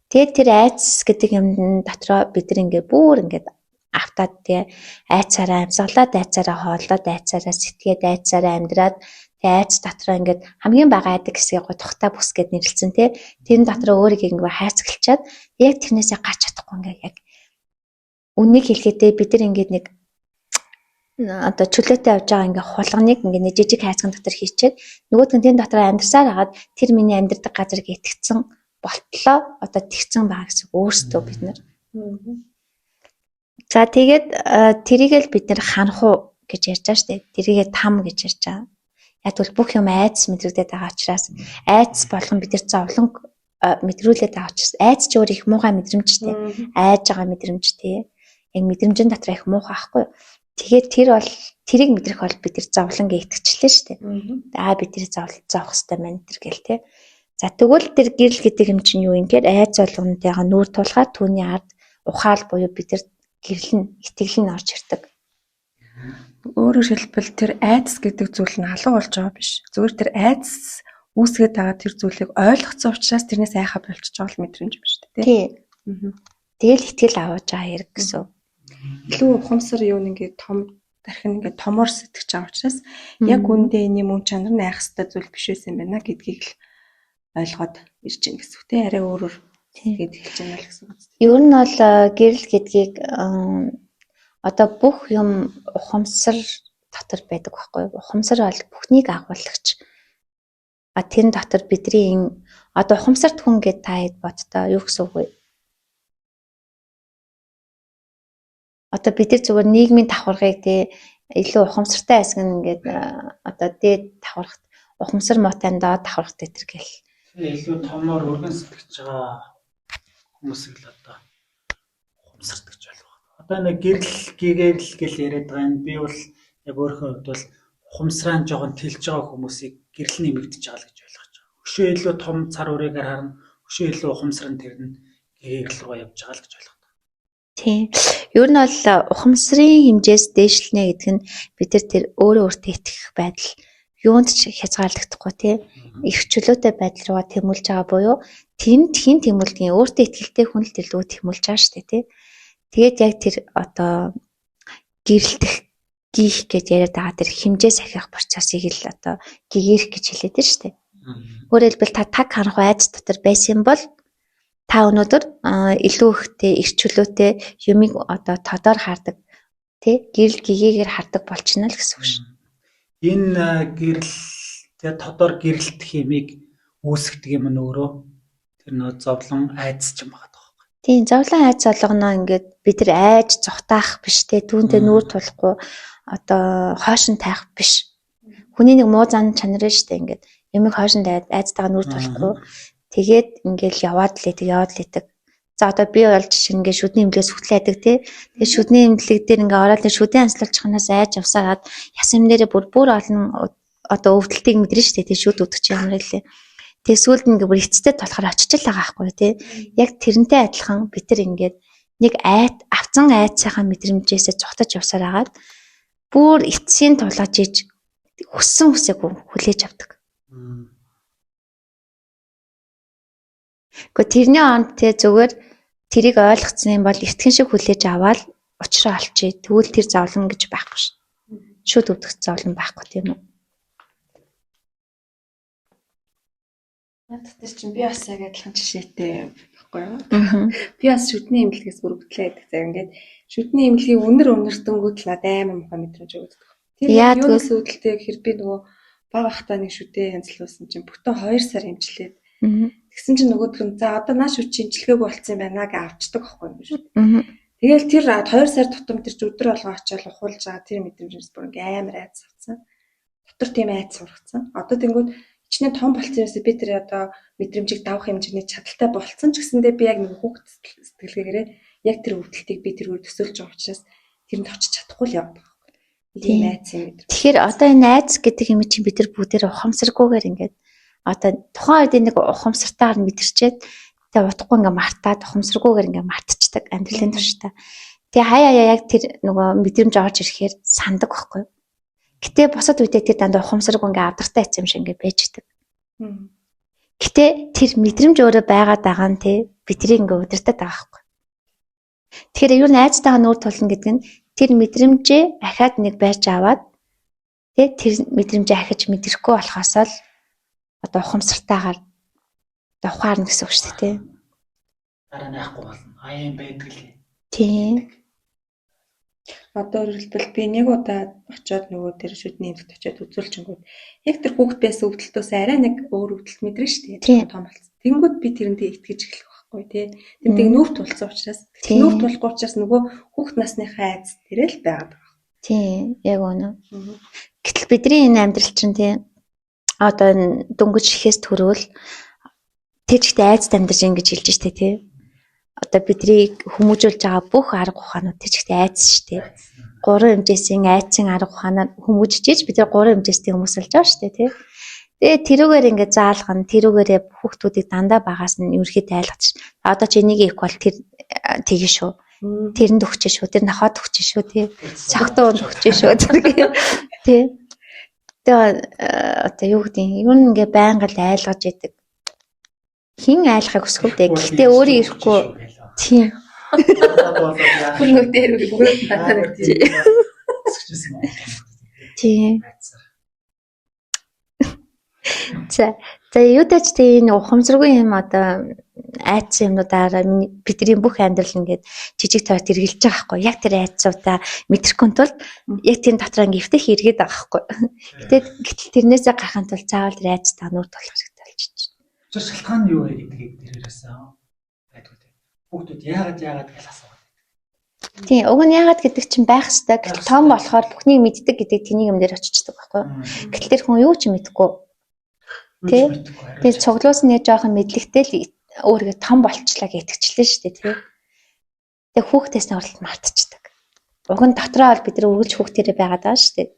B: Тэгээд тэр айц гэдэг юм дотроо бид нар ингээ бүр ингээ автаад тий айцаараа амьсгалаад айцаараа хооллоод айцаараа сэтгээд айцаараа амьдраад тий айц дотроо ингээ хамгийн бага айдаг хэсгийг тухтай бүс гэд нэрлэлсэн тий тэр дотроо өөрийг ингээ хайцгалчаад яг тэрнээсээ гарч чадахгүй ингээ яг үнийг хэлэхдээ бид нар ингээ нэг одоо чөлөөтэй явж байгаа ингээ хулганыг ингээ нэг жижиг хайцган дотор хийчээд нөгөөд нь тэнд дотроо амьдарсаар хагаад тэр миний амьдардаг газрыг итгэцэн болтлоо одоо тэгцэн байгаа гэсэн өөрсдөө бид нар. За тэгээд тэрийгэл бид нар ханах уу гэж ярьж байгаа шүү дээ. Тэрийгээ там гэж ярьж байгаа. Яг бол бүх юм айц мэдрэгдээд байгаа учраас айц болгон бид нар зовлон мэдрүүлээд байгаа учраас айц ч өөр их муухай мэдрэмжтэй. Айж байгаа мэдрэмжтэй. Яг мэдрэмжийн дотор их муухай ахгүй. Тэгээд тэр бол тэрийг мэдрэх бол бид нар зовлонг итгэжлээ шүү дээ. Бид тэр зовх хэвээр байна тэр гэл те. За тэгвэл тэр гэрэл гэдэг юм чинь юу юм гэхээр айц болгонтойгоо нүүр тулгаад түүний ард ухаал буюу бид нар гэрлэн итгэл нь орж ирдэг.
C: Өөрөөр хэлбэл тэр айдас гэдэг зүйл нь алга болж байгаа биш. Зүгээр тэр айдас үүсгээд байгаа тэр зүйлийг ойлгоцсон учраас тэрнээс айхаа болчихж байгаа л мэдрэмж биш үү
B: тий. Тэгэл итгэл аваад байгаа хэрэг гэсэн.
C: Илүү ухамсар юу нэгээ том дархин ингээд томор сэтгэж байгаа учраас яг үндэ энэ мөн чанар нь айх хэвээр зүйл биш байсан байна гэдгийг л ойлгоод ирж байна гэсэн үг тий. Арай өөрөөр тэгээд хэлж байгаа л гэсэн үг.
B: Ер нь бол гэрэл гэдгийг одоо бүх юм ухамсар дотор байдаг байхгүй юу? Ухамсар бол бүхнийг агуулгач. Тэн дотор бидний одоо ухамсарт хүн гэдээ та хэд бодтоо юу гэсэн үг вэ? Одоо бид нар зүгээр нийгмийн давхаргыг тий илүү ухамсартай хэсэг ингээд одоо дээд давхаргт ухамсар муутай доод давхаргт гэтэр гэл.
A: Илүү томоор өргөн сэтгэж байгаа хүмүүсийг л одоо ухамсарт гэж ойлгох. Одоо нэг гэрэл гэл яриад байгаа юм. Би бол яг өөрийнхөө хувьд бол ухамсараа жоохон тэлж байгаа хүмүүсийг гэрэл нэмэгдэж байгаа л гэж ойлгож байгаа. Өшөө илүү том цар үрээгээр харна. Өшөө илүү ухамсар нь тэрнэ гэрэл рүү явж байгаа л гэж ойлгож байна.
B: Тийм. Ер нь бол ухамсарын хэмжээс дээшлэнэ гэдэг нь бид нар тэр өөрөө өөртөө итгэх байдал юунд ч хязгаарлагдахгүй тий. Их чөлөөтэй байдал руугаа тэмүүлж байгаа буюу тэнд хин тэмүүлдгийн өөртөө итгэлтэй хүн л дэлгүү тэмүүлж байгаа шүү дээ тий. Тэгээд яг тэр одоо гэрэлтэх гих гэж яриад байгаа тэр хэмжээ сахих процессыг л одоо гэгэрх гэж хэлээд байна шүү дээ. Өөрөөр хэлбэл та таг харах айц дотор байсан бол та өнөөдөр илүү ихтэй их чөлөөтэй юмыг одоо тодор хардаг тий гэрэл гэгээгээр хардаг болчихно л гэсэн үг шин.
A: Энэ гэрэл тэгээ тодор гэрэлт хэмийг үүсгдэг юм өөрөө тэр нөө зовлон айц ч юм байгаа тоххой.
B: Тийм зовлон айц болгоно ингээд бид нар айж зүхтаах биш тий түүнтэй нүүр тулахгүй одоо хоошин таах биш. Хүний нэг муу зан чанар нь штэ ингээд юмыг хоошин айцтайгаа нүүр тулахгүй тэгээд ингээл яваад л идэг. За одоо би бол жишээ нь ингээд шүдний имлэгээс хөтлөөдөг тий. Тэгээд шүдний имлэг дээр ингээд ороод шүдэн анслуулчихнаас айж авсаад яс юм дээрээ бүр олон одоо өвдөлтийг мэдэрнэ шүү дээ тий шүд өдөгч юм хэлээ. Тэгээд сүүлд ингээд бүр эцэстээ толохоор очиж л байгаа байхгүй тий. Яг тэрнтэй адилхан бид нар ингээд нэг авцсан айцсайхан мэдрэмжээсээ цухтаж явсаар агаад бүр эцсийн тулгаж иж хүссэн хүсээгүй хүлээж авдаг. Гэхдээ тэрний онд тий зүгээр тэрийг ойлгоцсон юм бол эртхэн шиг хүлээж аваад учраа олчий. Тэгвэл тэр зовлон гэж байхгүй шүү. Шүд өвдөх зовлон байхгүй тийм үү?
C: Надад чинь би бас яг адилхан жишээтэй байхгүй юу? Би бас шүдний имлэгээс бүргдлээ гэдэг. За ингээд шүдний имлэгийн үнэр дөнгөд л надад амар муухай мэдрэмж өгдөг. Тэр юунаас үүдэлтэй гэхээр би нөгөө баг ахтаа нэг шүдээ янзлуулсан чинь бүтэн 2 сар имжлээд Тэгсэн чинь нөгөөх нь за одоо нааш үчи шинжилгээгүй болцсон юм байна гэж авчдаг байхгүй юм шүү дээ. Тэгэл тэр 2 сар тутам тэр өдөр болгоо очиод ухуулж байгаа тэр мэдрэмжээс бүр ингээ амар айц авцсан. Дотор тийм айц сургацсан. Одоо тэнгууд хичнээн том болцсон юмсаа би тэр одоо мэдрэмжийг давах хэмжээний чадaltaй болцсон ч гэсэндээ би яг нэг хүүхд сэтгэлгээгээрээ яг тэр өвдөлтийг би тэргээр төсөөлж байгаа учраас тэрэнд очиж чадахгүй л яваад байгаа байхгүй. Тийм айц юм мэдрэмж.
B: Тэгэхээр одоо энэ айц гэдэг юм чинь бид нар бүгдээр ухамсаргүйгээр ингээд одоо тухайн үед нэг ухамсартайгаар мэдэрчээд тэгээ утгагүй ингээ мартаад ухамсаргүйгээр ингээ мартчихдаг амьдралын туршдаа. Тэгээ хаяа яг тэр нөгөө мэдрэмж орж ирэхээр сандаг байхгүй. Гэтэ босод үедээ тэр дандаа ухамсаргүй ингээ авдартай хэцэм шиг ингээ байждаг. Гэтэ тэр мэдрэмж өөрөө байгаад байгаа нь те бидний ингээ удирдах байгаа байхгүй. Тэгэхээр юу найзтайгаа нүүр тулна гэдэг нь тэр мэдрэмжээ ахаад нэг байрж аваад те тэр мэдрэмжээ ахиж мэдрэхгүй болохоос л одоо ухамсартайгаар одоо ухаарна гэсэн үг шүү дээ.
A: Дараа нь яахгүй болно. Аян байдаг л.
B: Тийм.
C: Одоо өөрөлдвөл би нэг удаа очиод нөгөө тэр шүдний эмэгт очиод үзүүлчихэнгүүд яг тэр хүүхд байсан өвдөлтөөс арай нэг өөр өвдөлт мэдрэн шүү дээ. Том болсон. Тэнгүүд би тэрэндээ итгэж эхлэх байхгүй тий. Тэмдэг нүүр тулсан учраас нүүр тулахгүй учраас нөгөө хүүхд насныхаа айц тэрэл байгаад байгаа.
B: Тийм. Яг үнэ. Гэтэл бидний энэ амьдрал чинь тий одоо дөнгөж ихээс төрөөл тэр чигт айц амьдарч ингэж хэлж штэ тий. Одоо бидний хүмүүжүүлж байгаа бүх арга ухаанууд тэр чигт айц штэ. 3 хэмжээсийн айцын арга ухаанаар хүмүүжиж ийж бид 3 хэмжээстэй хүмүүс болж байгаа штэ тий. Тэгээ тэрүүгээр ингээд заалгана, тэрүүгээрээ хүүхдүүдийг дандаа багаас нь ерөөхдөө айлгач. Одоо чи энийг ихвал тэр тгий шүү. Тэрэнд өгчээ шүү. Тэр нахад өгчээ шүү тий. Цагтаа өнд өгчээ шүү. Тий. Тэгээ одоо юу гэдэг юм. Юу нэгээ байнга л айлгаж идэг. Хин айлахыг хүсэв дээ. Гэхдээ өөрөө ирэхгүй. Тийм.
C: Хүн дээр өгөөд надад
B: тийм. За юудач тийм ухамсаргүй юм одоо айц юмнуудаараа бидний бүх амьдрал ингээд жижиг тойрт эргэлж байгаа байхгүй. Яг тэр айцуудаа мэдрэхгүй тул яг тийм дотроо ингээд эвтэх хэрэгэд байгаа байхгүй. Гэтэл тэрнээсээ гарахын тулд заавал тэр айц тануур толох хэрэгтэй болж байна.
A: Тэр шалтгаан нь юу вэ гэдгийг тэрээрээс байдгүй тийм. Хүүхдүүд яагаад гэж асуугаад.
B: Тийм, уг нь яагаад гэдэг чинь байх хэвээр. Гэтэл том болохоор бүхнийг мэддэг гэдэг тэний юм дээр очичдаг байхгүй. Гэтэл тэр хүн юу ч мэдэхгүй. Тэ. Тэгээ цуглуус нь жоохон мэдлэгтэй л өөрийгөө том болчлаа гэж итгэжлээ шүү дээ, тий. Тэгээ хүүхдээс нь уралд мартчихдаг. Уг нь дотроо бол бид нар үргэлж хүүхдээрээ байгаад байгаа шүү дээ.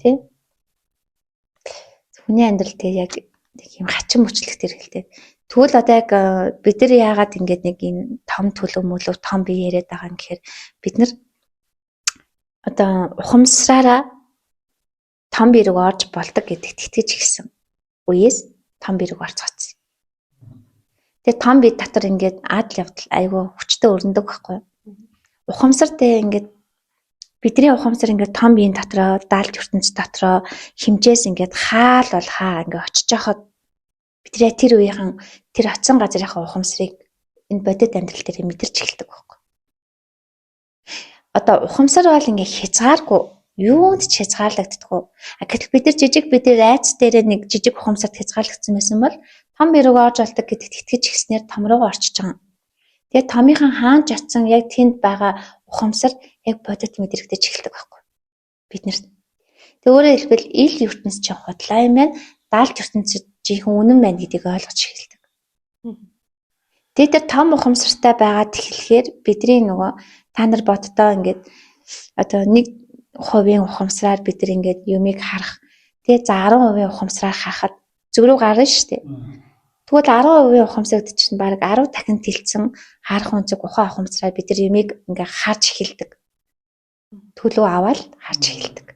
B: Тий. Хүний амьдрал тэгээ яг нэг юм хачин мөчлөгт хэрэгэлдэг. Тэгвэл одоо яг бид нар яагаад ингэж нэг юм том төлөв мөлөв том бие яриад байгаа юм гэхээр бид нар одоо ухамсараараа том бие рүү орж болдог гэдэгт итгэж гисэн үеэс том бие рүү орцгоцсон. Тэгээ том бие дотор ингээд адал явдал айгүй хүчтэй өрнөдөг байхгүй. Ухамсартай ингээд бидний ухамсар ингээд том биеийн дотроо даалж ертөнц дотроо химжээс ингээд хаал бол хаа ингээд очиж хахад бидний тэр үеийнхэн тэр очисон газрынхаа ухамсарыг энэ бодит амьдрал дээр мэдэрч эхэлдэг байхгүй. Одоо ухамсар бол ингээд хязгааргүй юунд ч хязгаарлагддаггүй. Гэтэл бид нар жижиг бидний айц дээр нэг жижиг ухамсарт хязгаарлагдсан байсан бол том бие рүү орж болдог гэдэгт итгэж ихснээр том руу орчиж байгаа. Тэгээ томынхан хаанч очсон яг тэнд байгаа ухамсар яг бодит мэдрэгдэж эхэлдэг байхгүй. Бид нар. Тэгээ өөрөөр хэлбэл ил ертөнц чинь худлаа юм байна. Даалт ертөнц жинхэнэ үнэн байна гэдгийг ойлгож эхэлдэг. Тэгээ тэр том ухамсартай байгаад эхлэхээр бидний нөгөө та нар боддоо ингээд одоо 1% ухамсараар бид нар ингээд юмыг харах. Тэгээ за 10% ухамсараар харахад зүг рүү гарна шүү дээ. Тэгвэл 10% ухамсарт чинь баг 10 дахин тэлцэн харах үнцэг ухаан ухамсараар бид нар юмыг ингээ харж эхэлдэг. Төлөв аваад харж эхэлдэг.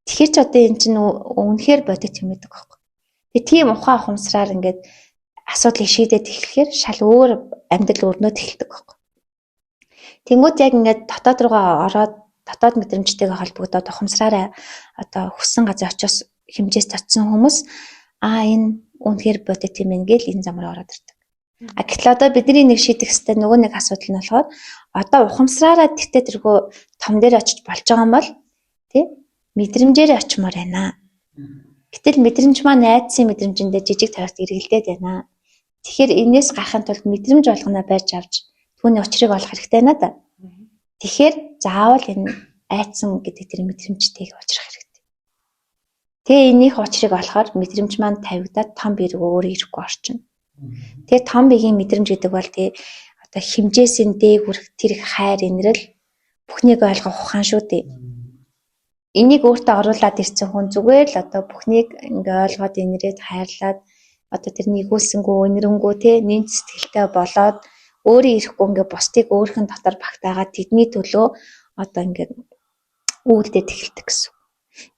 B: Тэгэхээр ч одоо энэ чинь үнэхээр бодит юм байдаг байхгүй. Тэгээ тийм ухаан ухамсараар ингээд асуудлыг шийдээд эхлэхээр шал өөр амьдрал өрнөд эхэлдэг байхгүй. Тэнгүүд яг ингээд дотоод руугаа ороод дотоод мэдрэмжтэйгээ холбогдоод ухамсараараа одоо хүссэн газар очиос хэмжээс татсан хүмүүс энэ үнэхээр бодит юм ингээл энэ замаар ороод ирдэг. Гэтэл одоо бидний нэг шийдэх хэвээр нөгөө нэг асуудал нь болохоор одоо ухамсараараа тэгтээ тэргөө том дээр очиж болж байгаа юм бол тий мэдрэмжээр очимоор байна. Гэтэл мэдрэмж маань айдсын мэдрэмжиндээ жижиг тавьт эргэлдээд байна. Тэгэхээр энэс гарахын тулд мэдрэмж болгоно барьж авч түүний учрыг олох хэрэгтэй надаа. Тэгэхээр заавал энэ айдсан гэдэг тэр мэдрэмжтэйг уулзах хэрэгтэй. Тэгээ энийх учрыг олохоор мэдрэмж маань тавигдаад том бие рүү өөрөө ирэхгүй орчин. Тэгээ том биеийн мэдрэмж гэдэг бол тэгээ одоо химжээсийн дээгүрх тэр их хайр инрэл бүхнийг ойлгох ухаан шүү дээ. Энийг өөртөө оруулаад ирсэн хүн зүгээр л одоо бүхнийг ингээ ойлгоод инрээд хайрлаад одоо тэрний игүүлсэнгүү өнөрөнгөө те нийт сэтгэлтэй болоод өөрөө ирэхгүй ингээ бусдыг өөрхөн дотор багтаагаад тэдний төлөө одоо ингээ үүлдээд эхэлдэг гэсэн.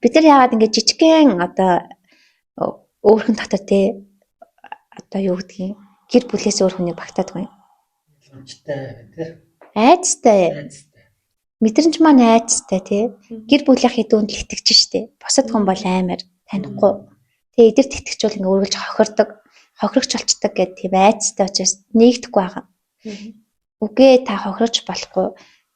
B: Бид нар яагаад ингээ жижигхэн одоо өөрхөн дотор те одоо юу гэдгийг гэр бүлээс өөр хүний багтаадаг юм.
A: Амжтай тий.
B: Айцтай. Мэдрэмж маань айцтай тий. Гэр бүлийн хэдүүнд л итгэж штэ. Бусад хүн бол аймаар танихгүй. Тэгээ эдэрт итгэжүүл ингээ үргэлж хохирдог, хохирогч болчдаг гэдэг тийм айцтай учраас нэгдэхгүй байгаа. Үгүй та хохирож болохгүй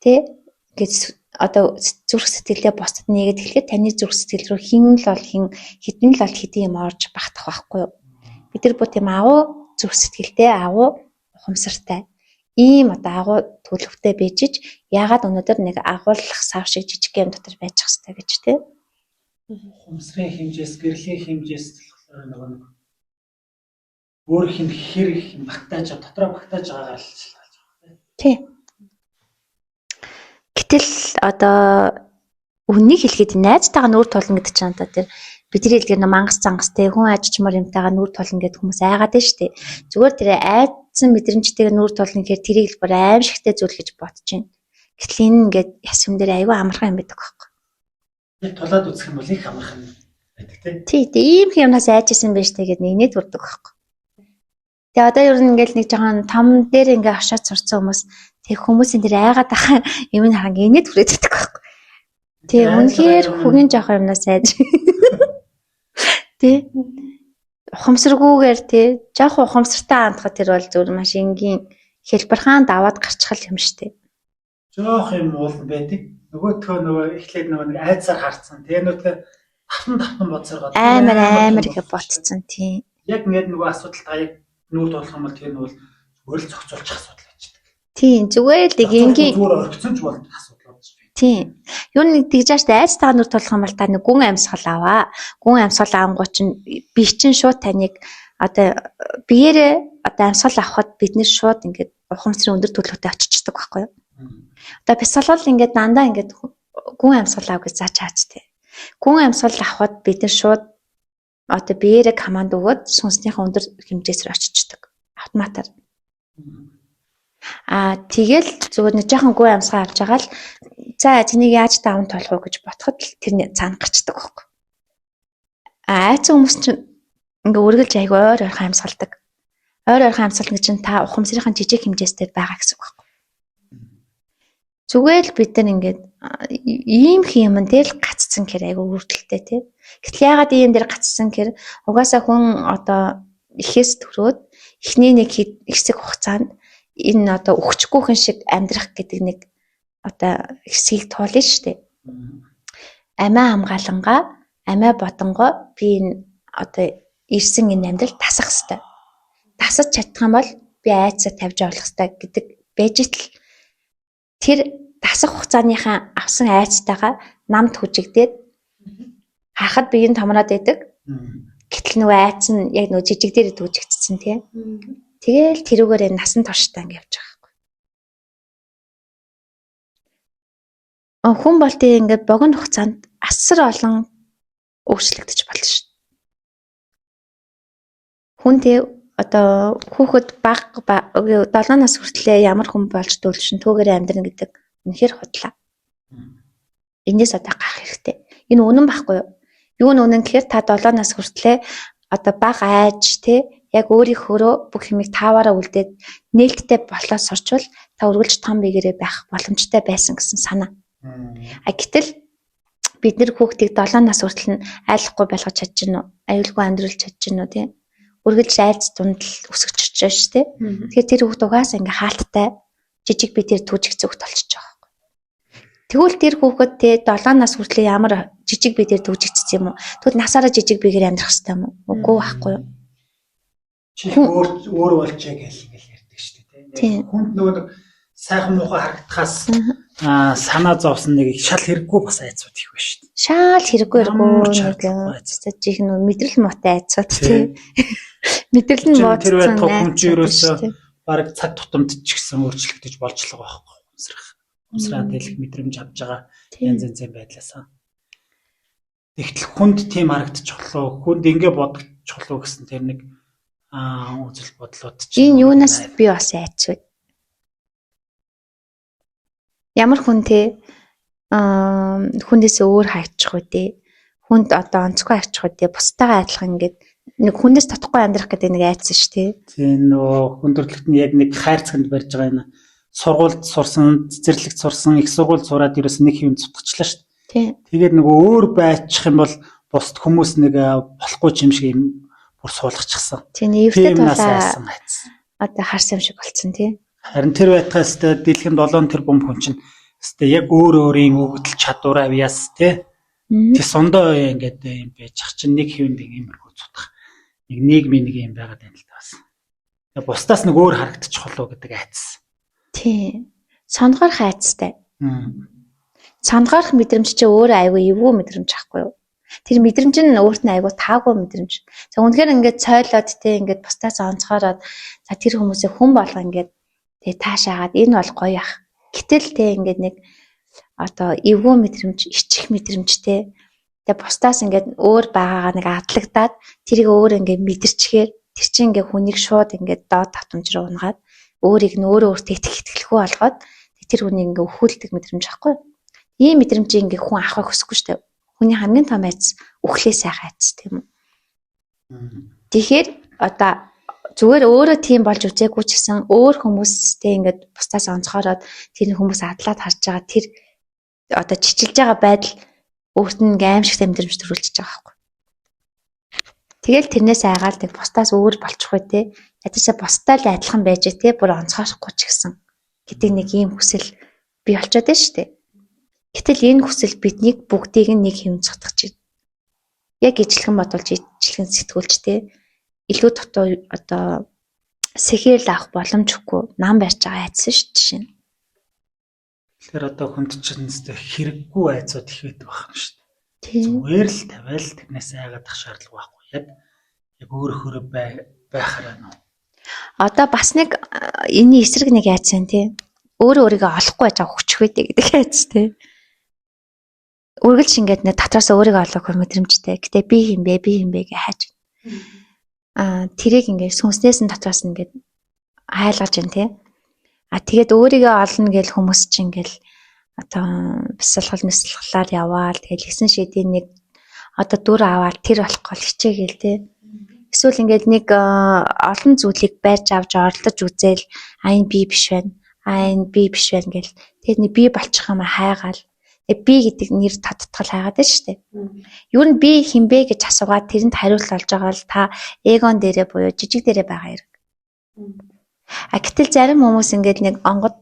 B: тий. Ингээд одоо зүрх сэтгэлээ бусдад нэгэд хэлэхэд таны зүрх сэтгэл рүү хин л бол хин хідэн л бол хэдийн юм орж багтах байхгүй юу? Бид нар бүх тийм агуу зүрх сэтгэлтэй агуу ухамсартай ийм одоо агуу төлөвтэй бийжиж яагаад өнөөдөр нэг агуулах сав шиг жижиг юм дотор байж ах хэрэгтэй гэж тий.
A: Ухамсарын хэмжээс, гэрлийн хэмжээс болохоор нэг өөрийнх нь хэрэг багтааж дотроо багтааж байгаагаар л шалтгаалж байгаа
B: тий. Гэтэл одоо үннийг хэлэхэд найзтайгаа нүүр тулна гэдэг чинь одоо тэр бидний хэлдгээр мангас зангастэй хүн ажичмаар юмтайгаа нүүр тулна гэдэг хүмүүс айгаад байна шүү дээ. Зүгээр тэр айдсан мэдрэмжтэйг нүүр тулна гэхээр тэрийг л бүр аимшигтэй зүйл гэж бодож байна. Гэтэл энэ ингээд яс юм дээр аюу амархан юм байдаг байхгүй.
A: Нэг тулаад үзэх юм бол их амархан байдаг
B: тий. Тий, ийм юмнаас айжсэн байж тэгээд нэнэд үрдэг байхгүй. Тэгээ одоо ер нь ингээд нэг жоохон том дээр ингээд хашаад сурцсан хүмүүс тэг хүмүүсийн тэр айгаад ахаа юм нь харан инээд хүрээд байдаг байхгүй. Тэг үнэхээр хөгийн жоох юмнаас айж. Тэг ухамсаргүйгээр тэг жоох ухамсартай хандхад тэр бол зөв маш энгийн хэлбэрхаан даваад гарчихал юм штэ.
A: Жоох юм уул байдаг. Нөгөө эхлээд нэг айцаар харцсан. Тэгээ нүдээ тавтан бодсоргоо
B: амар их ботцсон тий.
A: Яг ингээд нөгөө асуудал та яг нүүр тулах юм бол тэр нь бол зүгээр л зохицуулчих асуудал байждаг.
B: Тийм зүгээр л энгийн
A: зүгээр орхицсон ч бол асуудал болж байна.
B: Тийм. Юу нэг тэгж ааштай айцтайгаа нүүр тулах юм бол та нэг гүн амьсгал аваа. Гүн амьсгал авангууд чинь би чинь шууд таныг одоо биеэрээ одоо амьсгал авахд бид нэр шууд ингээд ухамсарын өндөр төлөвтэй очичдаг байхгүй юу? Одоо бясалгал ингээд дандаа ингээд гүн амьсгал ав гэж зааж хаацтэй. Гүн амьсгал авахд бид нэр шууд одоо биеэрээ команд өгөөд сүнснийхээ өндөр хэмжээсээр очичдаг автоматар. Тэгэл зүгээр нэг жоохон гүн амьсгал авч байгаа л за тэнийг яаж даван толох вэ гэж бодоход л тэр цаана гарчдаг байхгүй. Айцсан хүмүүс чинь ингээ үргэлж айгүй ойр ойрхон амьсгалдаг. Ойр ойрхон амьсгална гэж чинь та ухамсарынхаа жижиг хэмжээстэй байгаа гэсэн үг байхгүй. Зүгээр л бид нар ингээд ийм юм дээр гаццсан гэр айгүй үрдэлтэй тий. Гэтэл яагаад ийм дээр гаццсан гэр угаасаа хүн одоо ихээс төрөөд эхний нэг хэсэг хугацаанд энэ одоо өгчгүйхэн шиг амьдрах гэдэг нэг одоо хэсгийг туулна шүү дээ. Амиа хамгаалангаа, амиа бодонгоо би энэ одоо ирсэн энэ амьдрал тасах хэвээр. Тасаж чадах юм бол би айцаа тавьж авах хэвээр гэдэг байж итл тэр тасах хугацааныхаа авсан айцтайгаа намд хүжигдээд хахад биеийн томроод байдаг. Гэтэл нөгөө айц нь яг нөгөө жижиг дээр дүүжигдсэн тий. Тэгэл тэрүүгээр насан турштай ингэ явж байгаа байхгүй. Хүн бол тий ингээд богино хугацаанд асар олон өөрчлөгдөж болно шүү дээ. Хүн тий одоо хүүхэд баг 7 нас хүртлээр ямар хүн болж дүүлшин түүгээр амьдрна гэдэг үнэхээр худлаа. Энэс одоо гарах хэрэгтэй. Энэ үнэн байхгүй юу? Юу нүнэн гэхээр та 7 нас хүртлээр одоо баг айж тий яг өөрийнхөө бүх юмыг тааваараа үлдээд нээлттэй болоод сурчвал та үргэлж том бигээрээ байх боломжтой байсан гэсэн санаа. Гэтэл бид нэр хүүхдийг 7 нас хүртэл нь айлахгүй болгож чадж гинөө, аюулгүй амьдруулж чадж гинөө тий. Үргэлж айц дундал өсгөж чиж шүү дээ. Тэгэхээр тэр хүүхд угаасаа ингээ хаалттай жижиг битээр түүжих зүгт болчихж байгаа байхгүй. Тэгвэл тэр хүүхэд те 7 нас хүртэл ямар жижиг биедэр дүүжигдсэн юм уу? Тэгвэл насаараа жижиг биегээр амьдрах хэрэгтэй юм уу? Үгүй байхгүй юу?
A: Чи өөр болчээ гэж ярьдаг шүү дээ. Хүнд нөгөө сайхан муухай харагдахаас санаа зовсон нэг шал хэрэггүй бас айцууд их байна шүү дээ.
B: Шаал хэрэггүй нэг жих нөө мэдрэл муутай айцууд тий. Мэдрэл нь муудсан.
A: Тэр байтугай хүн чи ерөөсөө бараг цаг тутамд ч гэсэн өөрчлөгдөж болж л байгаа байхгүй юу? Усраа дэлэх мэдрэмж авч байгаа янз янзын байдлаасаа. Тэгтэл хүнд тийм харагдчих болов. Хүнд ингэ бодчих болов гэсэн тэр нэг үзэл бодлоод
B: чинь. Энэ юунаас би бас айцвэ. Ямар хүн те хүндээс өөр хайчих үү те. Хүнд одоо онцгой хайчих үү те. Бусдаагаа адилхан ингээд нэг хүнээс татахгүй амьдрах гэдэг нэг айцсан шүү те.
A: Тийм нөө хүндрэлт нь яг нэг хайрцагт барьж байгаа юм. Сургуульд сурсан, цэцэрлэгт сурсан, их сургуульд сураад ерөөс нэг юм цутгачлаа шүү дээ. Тэгээд нөгөө өөр байчих юм бол бусд хүмүүс нэг болохгүй юм шиг юм бүр суулгачихсан.
B: Тийм эвтэй тулаа одоо харсан юм шиг болцсон тий.
A: Харин тэр байтгаас дэлхийн 7 тэрбум хүн чинь яг өөрийн өгдөл чадвар авьяас тий. Тэг сондоо ингээд юм байж ах чинь нэг хэвэнд иймэрхүү цутгах. Нэг нийгмийн нэг юм байгаад байна л таас. Тэг бусдаас нэг өөр харагдчих болов гэдэг айцсан.
B: Тийм. Сонгорох айцтай. Сонгорох мэдрэмж чи өөрөө айгүй эвгүй мэдрэмж ахгүй юу? Тэр мэдрэмж нь өөрт нь айгүй таагүй мэдрэмж. За үнэхээр ингээд цойлоод те ингээд бусдаас онцгороод за тэр хүмүүсээ хүн болго ингээд те таашаагаад энэ бол гоё ах. Гэтэл те ингээд нэг одоо эвгүй мэдрэмж, ичих мэдрэмжтэй. Тэгээ бусдаас ингээд өөр байгаагаа нэг адлагдаад тэрийг өөр ингээд мэдэрчгээр тэр чинь ингээд хүнийг шууд ингээд доод татамж руу унгаад өөрийг нь өөртөө итгэлгүй болгоод тэр хүнийг ингээ өхүүлдэг мэдрэмж ахгүй. Ийм мэдрэмжийг ингээ хүн авахыг хүсэхгүй шүү дээ. Хүний хамгийн том айц өхлөө сайхан айц тийм үү. Тэгэхээр одоо зүгээр өөрөө тийм болж үзээгүй ч гэсэн өөр хүмүүстэй ингээд бусдаас онцгороод тэр хүмүүс адлаад харж байгаа тэр одоо чичилж байгаа байдал өөрт нь аимшигтай мэдрэмж төрүүлчихэж байгаа байхгүй. Тэгэл тэрнээс айгаал тэг бусдаас өөр болчихгүй те. Ядчаа бусдаа л адилхан байж те бүр онцгойхгүй ч гэсэн гэдэг нэг ийм хүсэл бий болчиход байна шүү дээ. Гэтэл энэ хүсэл биднийг бүгдийг нэг хэвэн цогтгож байна. Яг ижлэгэн бодулж ижлэгэн сэтгүүлч те илүү дотоо одоо сэхэл авах боломжгүй нам барьж байгаа айдсан шүү жишээ нь.
A: Тэгэхээр одоо хүнд чинь хэрэггүй айцууд их байдаг байна шүү дээ. Зүгээр л тавиал тэрнээс айгаад ах шаардлага байхгүй. Яг өөрөөр байхаар байна уу?
B: Одоо бас нэг энэний эсрэг нэг айц байна тий. Өөрийгөө олохгүй байж байгаа хүч байдаг гэдэг айц тий. Үргэлж ингээд нэг татраас өөрийгөө олох мэдрэмжтэй. Гэтэ би хэм бэ гэж хайж. Тэрийг ингээд сүнснээс нь татраас нь ингээд хайлгаж байна тий. Тэгээд өөрийгөө олно гэж хүмүүс чинь ингээд одоо бясалгалаар яваал тэгэл гэсэн шийдийн нэг одоо дүр аваад тэр болохгүй хичээгээл тий. Эсвэл ингээд нэг олон зүйлийг барьж авч оролдож үзээл энэ би биш байна. Энэ би биш байна гэл тэгээд нэг би болчих юм хайгаал. Тэгээд би гэдэг нэр тодтгол хайгаад байна шүү дээ. Юу н би хинбэ гэж асуугаад тэрэнд хариулт олж байгаа л та эгон дээрээ буюу жижиг дээрээ байгаа хэрэг. Гэтэл зарим хүмүүс ингээд нэг онгод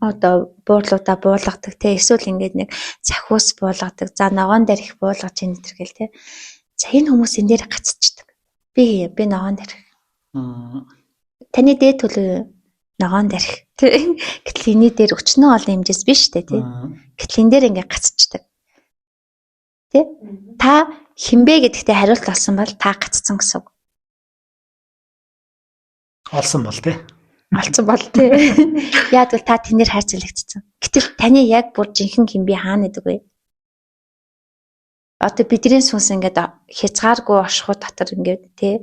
B: одоо буурлуудаа буулгадаг те эсвэл ингээд нэг захиус буулгадаг. За ногоон дээр их буулгаж ийн гэтэр гэл те. За энэ хүмүүс энэ дээр гацчихдаг. Би ногоон дээр. Таны дээд төлөө ногоон дээр. Гэтэл энэ дээр өчнөө олон хэмжээс биш те. Гэтэл энэ дээр ингээд гацчихдаг. Тэ? Та хинбэ гэдэгтээ хариулт олсон бол та гаццсан гэсэн үг.
A: Олсон бол тий.
B: Олцсон бол тий. Яг л та тэнээр хайцлагдсан. Гэтэл таны яг бүр жинхэнэ хинбэ хаана гэдэг вэ? Одоо бидний сүнс ингээд хязгааргүй оршихуй дотор ингээд тий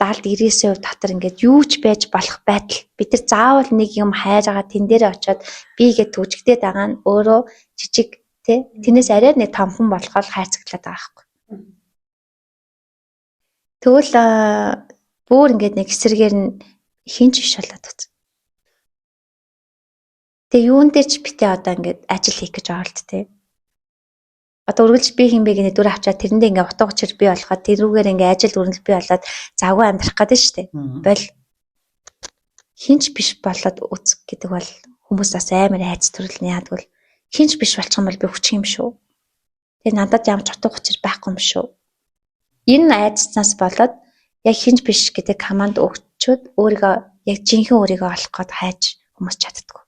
B: 70-90% дотор ингээд юу ч байж болох байтал бид нар заавал нэг юм хайж байгаа тэн дээрээ очиод би гэж түжигдээд байгаа нь өөрөө жижиг тий тэрнээс арай нэг томхон болгоод хайцаглаад байгаа байхгүй. Тэгвэл бүр ингээд нэг эсрэгээр нь хинч биш болоод байна. Тэгээ юун дээр ч битээ одоо ингээд ажил хийх гэж оролт тий. Одоо үргэлж би хин бэ гэнэ дүр авчаад тэрэндээ ингээ утга учир бий болоход тэрүүгээр ингээ ажил үргэлж бий болоод завгүй амьдрах гэдэг нь шүү дээ. Бол хинч биш болоод үзэх гэдэг бол хүмүүс бас амар айц төрөлний яадгүй хинч биш болчих юм бол би хүчих юм шүү. Тэгээ надад ямар ч утга учир байхгүй юм шүү. Энэ айцнаас болоод яг хинч биш гэдэг команд өгчөөд өөрийгөө яг жинхэнэ өөрийгөө олох гээд хайж хүмүүс чаддаггүй.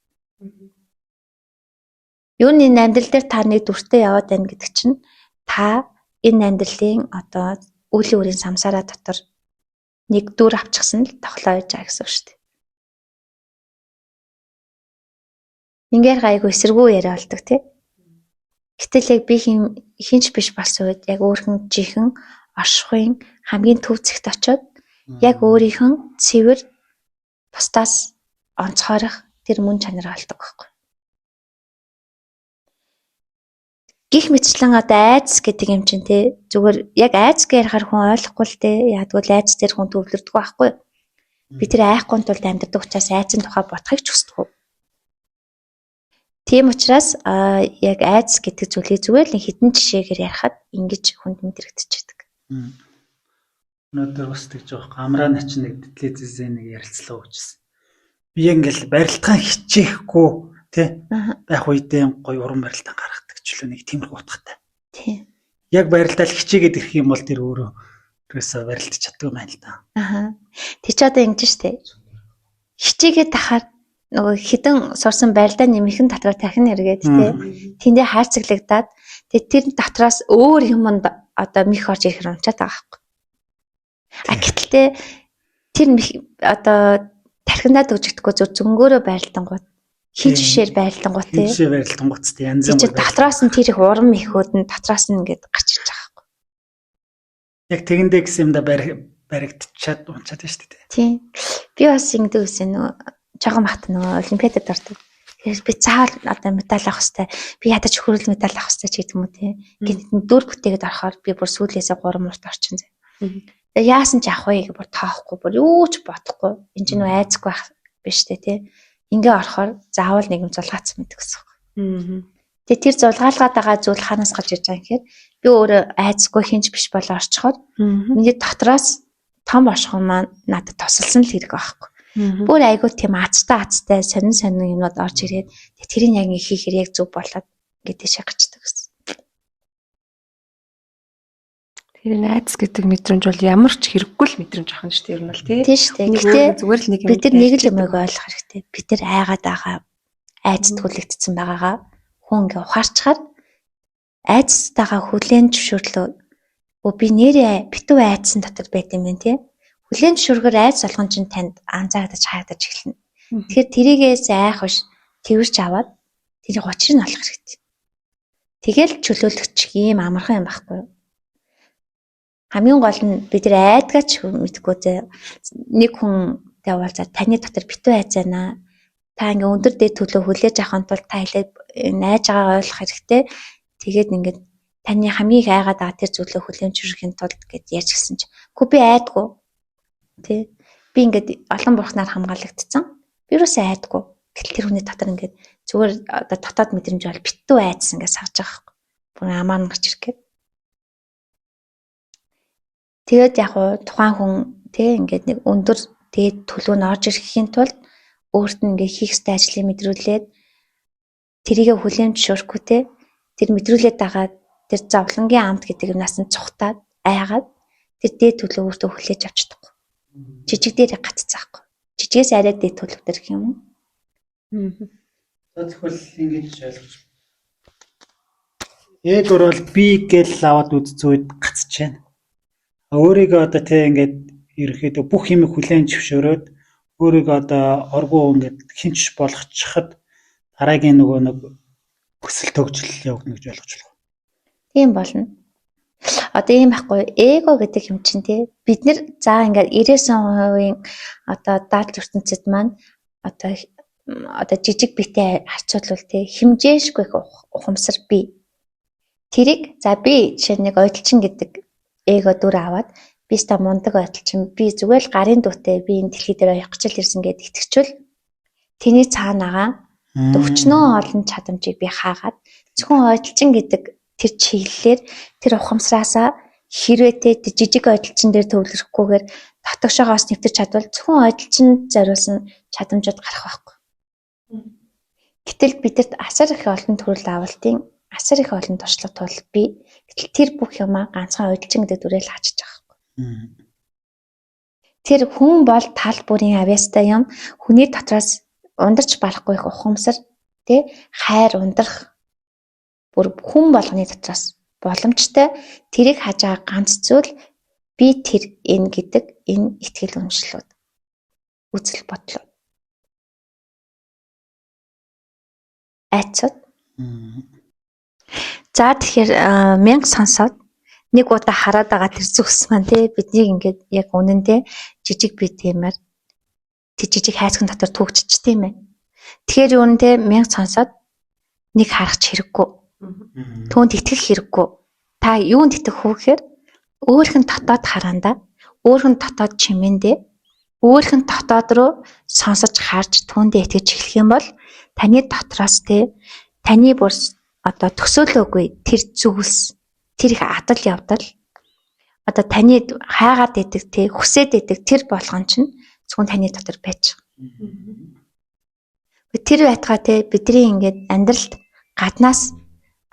B: Юу энэ амьдрал дээр та нэг дүртэй яваад байна гэдэг чинь та энэ амьдралын одоо үйл өөрийн самсараа дотор нэг дүр авчихсан л тоглоо байж байгаа гэсэн үг шүү дээ. Ингээр гайгүй эсэргүү яриа болдог тий. Гэтэл яг би хинч биш болсон үед яг өөрхөн жихэн оршихуйн хамгийн төв зэгт очиод яг өөрийнх нь цэвэр бусдаас онцгойрох тэр мөн чанар олдог байхгүй. Гэх мэтчлэн одоо айц гэдэг юм чинь тий зүгээр яг айц гэхээр хүн ойлгохгүй л дээ. Ягдвал айц дээр хүн төвлөрдөг байхгүй. Би тэр айхгүй тулд амьдардаг учраас айцын тухай бодохыг ч хүсдэг. Тийм учраас яг айц гэдэг зүйлийг зүгээр л хитэн жишээгээр ярихад ингэж хүнд мэдрэгдчихэдэг.
A: Өнөөдөр бас тэгж байгаа амраа нач нэг дэтлэзээ нэг ярилцлаа өгчсэн. Би яг ингээл барилдахаа хичээхгүй тий байх үедээ гоё уран барилдаан гаргадаг ч л нэг тиймэрхүү утгатай.
B: Тийм.
A: Яг барилдаал хичээгээд ирэх юм бол тэр өөрөө тэрээс барилдаж чаддаг юм байна л да.
B: Тэг чи одоо ингэж штэ. Хичээгээд тахаар нөгөө хідэн сурсан барилдаа нэмэхэн татвар дахин эргээд тий тэндээ хайрцаглагдаад тэг тэр дотроос өөр юмд одоо мих орж ирэх юмчаад байгаа байхгүй. Гэтэл тэр одоо тархиндаа төгжигдэхгүй зөнгөөрөө байрлалтангууд хин жишээр байрлалтангууд тий
A: жишээ байрлалтангууд тий янз бүр
B: дотроос нь тэр их уран михүүд нь дотроос нь ингээд гарч ирж байгаа байхгүй.
A: Яг тэгэндээ гэсэн юмда баригдчихад унчаад байна шүү дээ.
B: Тий. Би бас ингэдэг гэсэн нөгөө жаган бат нөгөө олимпиадад ордог. Тэгэхээр би цаал одоо медаль авах хэрэгтэй. Би ядаж хөрөл медаль авах хэрэгтэй ч гэдэг юм уу тий. Ингээд дүр бүтээгээд орохоор би бүр сүүлээсээ 3 мурт орчин зэ. Тэгээ яасан ч авах вэ гэж бүр тоохгүй бүр юу ч бодохгүй. Энд чинь нөө айцгүй байх биш үү тий. Ингээ орохоор заавал нэг юм зулгаацсан мэт гэсэн. Тэгээ тэр зулгаалгаад байгаа зүйл ханаас гарч ирж байгаа гэхээр би өөрөө айцгүй хинж биш болоо орчихоор миний дотроос том бошхон маань надад тусалсан л хэрэг байхгүй. Бүр айгүй тийм азтай сонин юмнууд орж ирээд тэрийг яг хийхээр яг зөв болоод гэдэг шагчдаг гэсэн.
C: Тэр найз гэдэг мэдрэмж бол ямар ч хэрэггүй л мэдрэмж ахна шүү дээ ер нь бол тий.
B: Тийм шүү дээ. Гэтэ зүгээр л нэг юм. Бид нэг л юмыг ойлгох хэрэгтэй. Бид нар айгаад байгаа айц түлэгдсэн байгаагаа хүн ингээ ухаарчаар айцтайгаа хүлээн зөвшөөрлөө. Би нэрээ битүү айцсан дотор байт юм байна тий. Хүлээн зөвшөөргөр айц болгон чинь танд анзаарч хаагдаж эхэлнэ. Тэгэхээр тэрийгээс айхвш тэрвэрч аваад тэрийг учрыг нь олох хэрэгтэй. Тэгэл чөлөөлөгч ийм амархан юм байхгүй юу? Хамгийн гол нь бид нар айдгаач мэдгүй зэ нэг хүнтэй уулзаад таны дотор битүү айц байна. Та ингээ өндөр дээд төлөө хүлээж авахын тулд та хэлээд найж байгаа ойлгох хэрэгтэй. Тэгээд ингээд таны хамгийн их айгаад байгаа тэр зүйлөө хүлээн зөвшөөрөхийн тулд гэд ярьж гисэн чи. Хөө би айдгүй. Тэ. Би ингээд олон бурхнаар хамгаалагдсан. Вирусээ айдгүй. Гэтэл тэр хүний дотор ингээд зүгээр одоо дотоод мэдрэмж бол битүү айдсан гэж савж байгаа байхгүй. Бүр амаар нь гарч ирэхэд. Тэгээд яг тухайн хүн тэ ингээд нэг өндөр дээд төлөв нь орж ирэхийн тулд өөрт нь ингээд хийх ёстой ажлыг мэдрүүлээд тэрийгэ хүлээн зөвшөөрөхгүй тэ тэр мэдрүүлээд байгаа тэр зовлонгийн амт гэдэг юмнаас нь цухтаад айгаад тэр дээд төлөв өөртөө хүлээж авчдаг. Жижиг дээр гатцаахгүй. Жижигээс арай дээд төлөв дэрх юм.
A: Тэгвэл ингэж ойлгож. Яг орол би гэл аваад үзцүүд гацж байна. Өөрийгөө одоо тэг ингээд ерөөхдөө бүх юм хүлээн зөвшөөрөөд өөрийгөө одоо оргуу ингээд хинч болгочиход дараагийн нөгөө нэг хүсэл төгжил явагдана гэж ойлгож байна.
B: Тийм болно. Одоо ийм байхгүй эго гэдэг юм чинь тий бид нар за ингээд 99% одоо даалт ертөнцид маань одоо жижиг битэй харьцуулбал тий хэмжээшгүй ухамсар бий. Тэрийг за би жишээ нэг ойдлчин гэдэг эго дүр аваад би ста мундаг ойдлчин би зүгээр л гарын дуутай би энэ дэлхий дээр явах гэж ирсэн гэдээ итгэжүүл тэний цаанаага өвчнөө олон чадамжийг би хаагаад зөвхөн ойдлчин гэдэг тэр чиглэлээр тэр ухамсараасаа хэрвээ тэ жижиг ойдлчин дээр төвлөрөхгүйгээр татгшоогоос нэвтэрч чадвал зөвхөн ойдлчин зориулсан чадамжууд гарах байхгүй. Гэтэл бидэрт асар их олон төрөл авалтын асар их олон туршлага тул би гэтэл тэр бүх юмаа ганцхан удилчин гэдэг дүрээр л хачиж байгаа юм. Тэр хүн бол тал бүрийн авьяастай юм. Хүний дотроос ундарч барахгүй их ухамсар, тэ хайр ундрах бүр хүн болгоны дотроос боломжтой. Тэрийг хаж байгаа ганц зүйл би тэр энэ гэдэг энэ итгэл үнэмшлүүд. Үзэл бодлоо. Айцад. За тэгэхээр 1000 сонсоод нэг удаа хараад байгаа тэр зүгс маань тий биднийг ингээд яг үнэндээ жижиг бие тиймэр тэр жижиг хайцхан дотор түгчж тийм ээ. Тэгэхээр юу нэ 1000 сонсоод нэг харах хэрэггүй. Түүнд итгэх хэрэггүй. Та юунд итгэх вэ гэхээр өөрхөн дотоод хараандаа, өөрхөн дотоод чимээндээ, өөрхөн дотоод руу сонсож харж түүндээ итгэж эхлэх юм бол таны дотроос таны бүр одоо төсөөлөөгүй тэр зүйлс тэр их адал явдал одоо таны хайгаад идэг хүсээд идэг тэр болгон чинь зөвхөн таны дотор байж байгаа. Тэр байтгаа бидний ингээд амьдралд гаднаас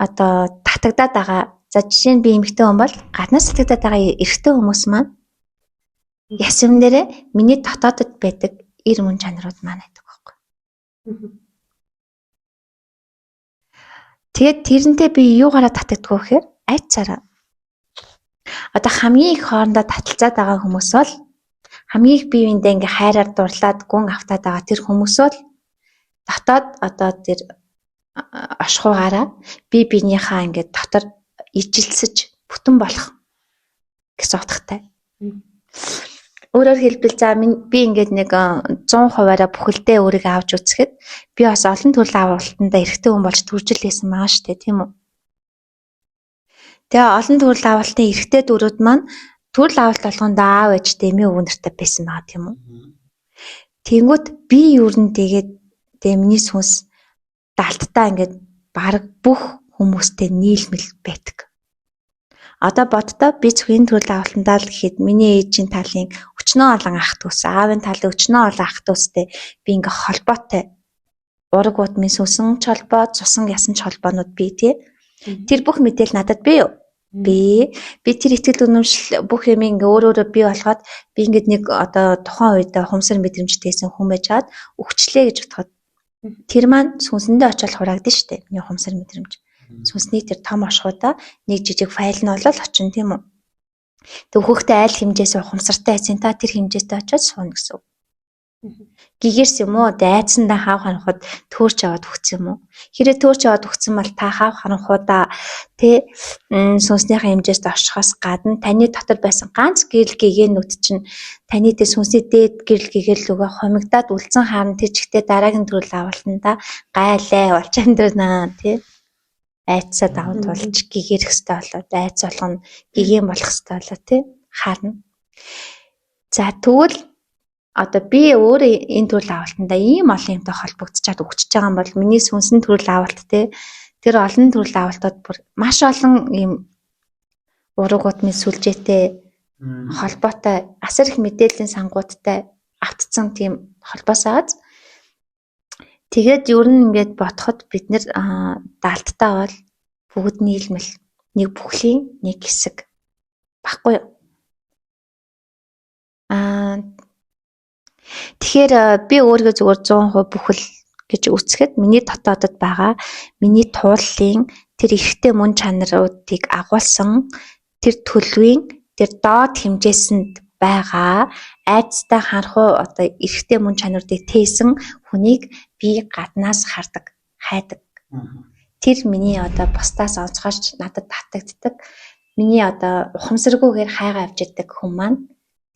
B: одоо татагдаад байгаа. За жишээ нь би эмэгтэй хүн бол гаднаас татагдаад байгаа эрэгтэй хүмүүс маань ясвэн дээрээ миний дотоодод байдаг эр мөн чанарууд маань байдаг байхгүй. Тэгээд тэрнтэй би юугаараа татагддаг вэ гэхээр айцаараа. Одоо хамгийн их хоорондоо таталцаад байгаа хүмүүс бол хамгийн их биеиндээ ингээ хайраар дурлаад гүн автаад байгаа тэр хүмүүс бол дотоод одоо тэр ашхуугаараа би биенийхээ ингээ дотор ижилсэж бүтэн болох гэсэн утгатай. Өөрөөр хэлбэл за би ингээд нэг 100%-аараа бүхэлдээ өөрийгөө авч үзэхэд би бас олон төрлийн авалтандаа эрэгтэй хүн болж төржил хийсэн байгаа шүү дээ, тийм үү? Тэгээ олон төрлийн авалтын эрэгтэй дөрүүд маань төрөл авалт болгондоо аав ээжтэй эмээ өвгөн нартай байсан байгаа тийм үү? Тэнгүүт би юу н тэгээд миний сүнс далттай ингээд баг бүх хүмүүстэй нийлмэл байдаг. Одоо боддоо би зөвхөн төрөл авалтандаа л гэхэд миний ээжийн талын өчнөө олон ах дүүс, аавын талын өчнөө олон ах дүүстэй би ингээ холбоотой. Ураг удмын сүнс холбоо, цусан ясан холбоонууд би тэр бүх мэдээл надад бий юу? Би тэр итгэл үнэмшил бүх юм ингээ өөрөөрөө бий болгоод би ингээд нэг одоо тухайн үед хумсар мэдрэмжтэйсэн хүн байж хаад өгчлээ гэж бодоход тэр маань сүнсэндээ очиод хураагдсан шүү дээ. Миний хумсар мэдрэмж. Сүнсний тэр том ашгуудаа нэг жижиг файл нь болол очин тийм үү. Тэг хүүхдээ айл хэмжээс ухамсартай байсан та тэр хэмжээтэй очиод сууна гэсэн үг. Гэгэрс юм уу? Дайцсандаа хаав харанхууд төөрч аваад өгсөн юм уу? Хэрэг төөрч аваад өгсөн бол та хаав харанхуудаа сүнснийхээ хэмжээс оршихоос гадна таны дотор байсан ганц гэрэл гэгээнүүд чинь таны тэр сүнсний дээд гэрэл гэгээл лүгээ хомигдаад үлдсэн хаан тэр чигтээ дараагийн төрөл авалтанда гайлаа болж амьдрнаа тий. Айцсаа даван тулж гэгэрх хэвээр болоод айц болгоно гэгээн болох хэвээр болоо тий харна. За тэгвэл одоо би өөрөө энэ төрөл авалтанда ийм олон юмтай холбогдчихад өгчөж байгаа юм бол миний сүнсэн төрөл авалт тий тэр олон төрөл авалтууд бүр маш олон ийм ураг удмын сүлжээтэй холбоотой асар их мэдээллийн сангуудтай автцсан тийм холбоосаад тэгээд ер нь ингээд бодоход бид нэр даалттай бол бүгд нийлмэл нэг бүхлийн нэг хэсэг баггүй юу? Тэгэхээр би өөрийгөө зүгээр 100% бүхэл гэж үзэхэд миний дотоодод байгаа миний тууллын тэр эрхтэй мөн чанаруудыг агуулсан тэр төлөвийн тэр доод хэмжээсэнд байгаа айцтай ханхуу одоо эрхтэй мөн чанаруудыг тээсэн хүнийг би гаднаас хардаг, хайдаг. Тэр миний одоо бусдаас онцгойч надад татагддаг. Миний одоо ухамсаргүйгээр хайгаа авч идэг хүн маань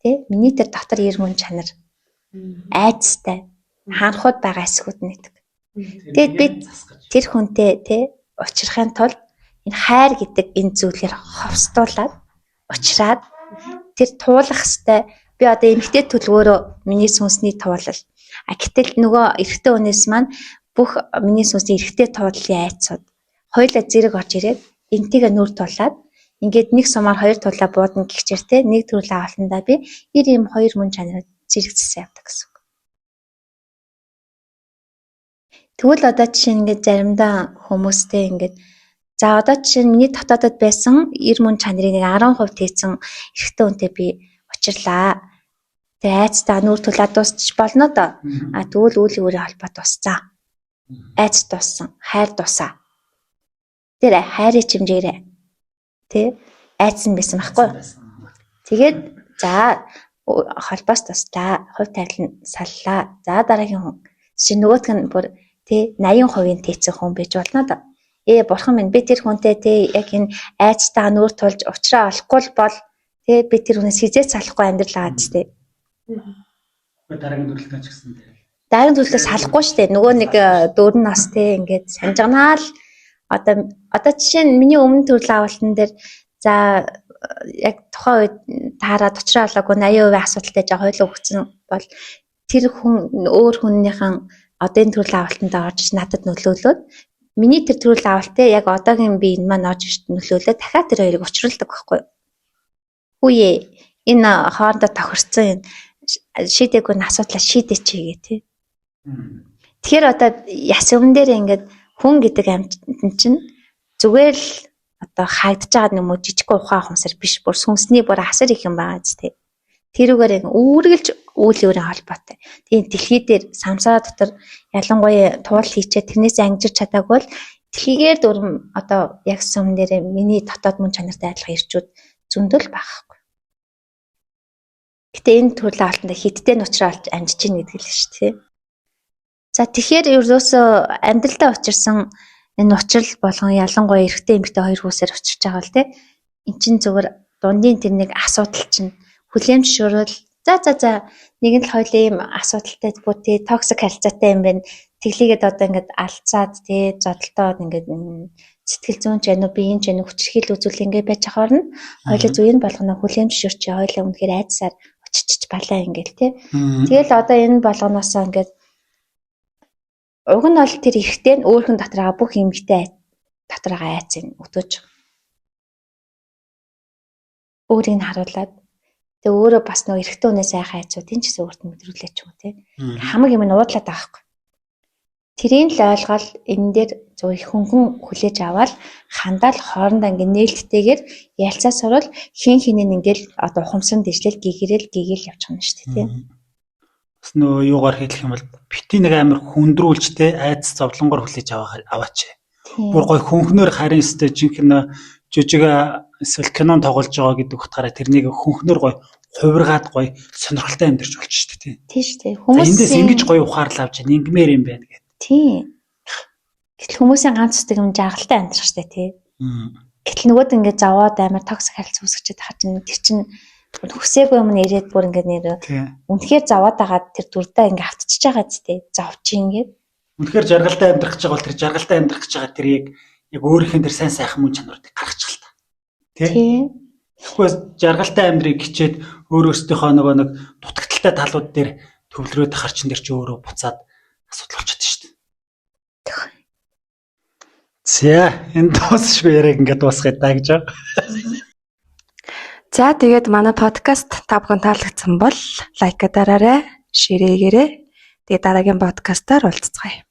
B: тий миний тэр дотор эр мөн чанар айцтай ханхууд байгаа эсгүүд нэгдэг. Тэгэд би тэр хүнтэй тий уулзрахын тулд энэ хайр гэдэг энэ зүйлээр ховстуулаад уулзраад тэр туулах хэвээр би одоо эмэгтэй төлөвөөрөө миний сүнсний туулал. Гэтэл нөгөө эрэгтэй хүнээс маань бүх миний сүнсний эрэгтэй тууллын айцууд хоёулаа зэрэг орж ирээд энтийгээ нүр тулаад ингээд нэг сумаар хоёр тулаа буудна гихчээр те нэг төрөл авалтандаа би ийм хоёр мөн чанарыг зэрэгцсэн явдаг гэсэн үг. Тэгвэл одоо жишээ нь ингээд заримдаа хүмүүстэй ингээд за одоо жишээ нь миний дотоодод байсан 90 мөн чанарыг нэг 10% тээсэн эрэгтэй хүнтэй би учирлаа. Тэгээ айцтай нүүр тулаад дуусчих болно доо. Тэгвэл үйл өөрийн холбоо дууссан. Айц дууссан, хайр дуусаа. Тэр хайрын хэмжээрээ тий айц нь байсан байхгүй. Тэгээд за холбоос туслаа, хувь тавилан саллаа. За дараагийн хүн чи нөгөөтг нь бүр тий 80% тээцэх хүн байж болно доо. Бурхан минь би тэр хүнтэй тий яг энэ айцтайгаа нүүр тулж уучраа олохгүй бол тий би тэр хүнээс хизээ салахгүй амьдрал аваад тий.
A: Дараагийн төрөлтөө ч гэсэн тий.
B: Дараагийн төлөвлөлтөд салахгүй шүү дээ. Нөгөө нэг дөрөв нас те ингээд санджанаал одоо жишээ нь миний өмнө төрөл авалтан дээр за яг тухайн үед таарад уучраа олоогүй 80% асуудалтай жоо хойлоо өгсөн бол тэр хүн өөр хүннийхэн одоо энэ төрөл авалтанд орж надад нөлөөлөөд миний тэр төрөл авалтаа яг одоогийн би энэ маань орж нөлөөлөөд дахиад тэр хоёрыг учруулдаг байхгүй юу? Хүүе энэ хоорондоо тохирсон шийдээгүй асуудлаа шийдээч гээ тий. Тэгэхээр одоо яс өмнө дээр ингээд хүн гэдэг амьтан чинь зүгээр л одоо хаагдж байгаа юм уу жижигхэн ухаан хумсар биш бүр сүнсний бүр асар их юм байгаа зү тий. Тэрүүгээр үүргэлж үйл өөрийн холбоотой. Тийм дэлхий дээр самсаа дотор ялангуяа туул хийчээ тэрнээс ангижирч чадаагүй бол дэлхийгээр дөрм одоо яг сүм дээр миний дотоод мөн чанартай адилхан ирчүүд зөндөл байхгүй. Гэтэ энэ төрлийн алтанда хиттэй нуучралж амжиж ийн гэдэг л шүү дээ. За тэгэхээр ерөөсөө амьдралдаа учирсан энэ нуучрал болгон ялангуяа эрэгтэй эмэгтэй хоёр хүүсээр учирч байгаа л тий. Эн чин зөвөр дундын тэр нэг асуудал чинь хүлээмжшүүрэл за нэг нь л хоёул ийм асуудалтай бүтээ токсик харилцаатай юм байна. Тэглийгээд одоо ингээд алцаад тий зодолтоод ингээд сэтгэл зүйн ч януу биеийн ч януу хүчрхийл үзүүл ингээд байж ахаар нь хоёул зүйн болгоно хүлээмжшүүрч хоёул өмнөхөр айдсаар очиж балаа ингээд тий. Тэгэл одоо энэ болгоноосоо ингээд уг нь бол тэр ихтэй нь өөрхөн дотороо бүх эмгтэй дотороо айцын өтөж өөрийг харуулад тэгээ өөрөө бас нөгөө эрэгтэй хүнээс айхаа айцуудын ч гэсэн өөрт нь мэдрүүлээ ч юм уу тий. Хамаг юм нь уудлаад байгаа хгүй. Тэрийг л ойлгол энэ дээр зөв их хөнгөн хүлээж аваад хандаал хоорондоо ингээ нээлттэйгээр ялцаа сурвал хин хинэн ингээл одоо ухамсар дэжлэл гэгэрэл гэгээл явчих нь шүү дээ тий.
A: Бас нөө юугаар хэлэх юм бол бити нэг амар хүндрүүлж те айц зовлонгоор хүлээж аваач. Бүр гой хөнхнөр харин өстэй жинхэнэ жижиг эсвэл кинон тоглож байгаа гэдэг утгаараа тэрнийг хөнхнөр гой хувиргаад гой сонирхолтой амьдарч болчих шүү дээ тий.
B: Тийм шүү дээ. Хүмүүс
A: эндээс ингэж гой ухаарлаа авч ингэмээр юм байна гэдэг.
B: Тийм. Гэтэл хүмүүсийн ганц үстэй юм жагалтай амьдрах шүү дээ тий. Гэтэл нөгөөд ингээд заваад амар токсик харилцаа үүсгэж байгаа чинь тэр чинь хүсээгүй юм нэрээд бүр ингээд нэр үнэхээр заваад байгаа тэр дүрдээ ингээд автчихж байгаа зү завч ингээд
A: үнэхээр жаргалтай амьдрах гэж байгаа бол тэр жаргалтай амьдрах гэж байгаа тэрийг яг өөрийнх нь тэр сайн сайхан мөн чанаруудыг гаргачих л та тий. Тэгэхгүй жаргалтай амьдрыг хичээд өөрөөсдийнхөө нөгөө нэг дутагдaltaй талууд дээр төвлөрөөд харчин дээр чи өөрөө буцаад асуудал болчиход шүү дээ. За энэ дуусшгүй яриаг ингээд дуусгая даа гэж байна.
C: За тэгээд манай подкаст та бүхэн таалагдсан бол лайк дараарай, шеэрээгээрэй. Тэгээд дараагийн подкастаар уулзцгаая.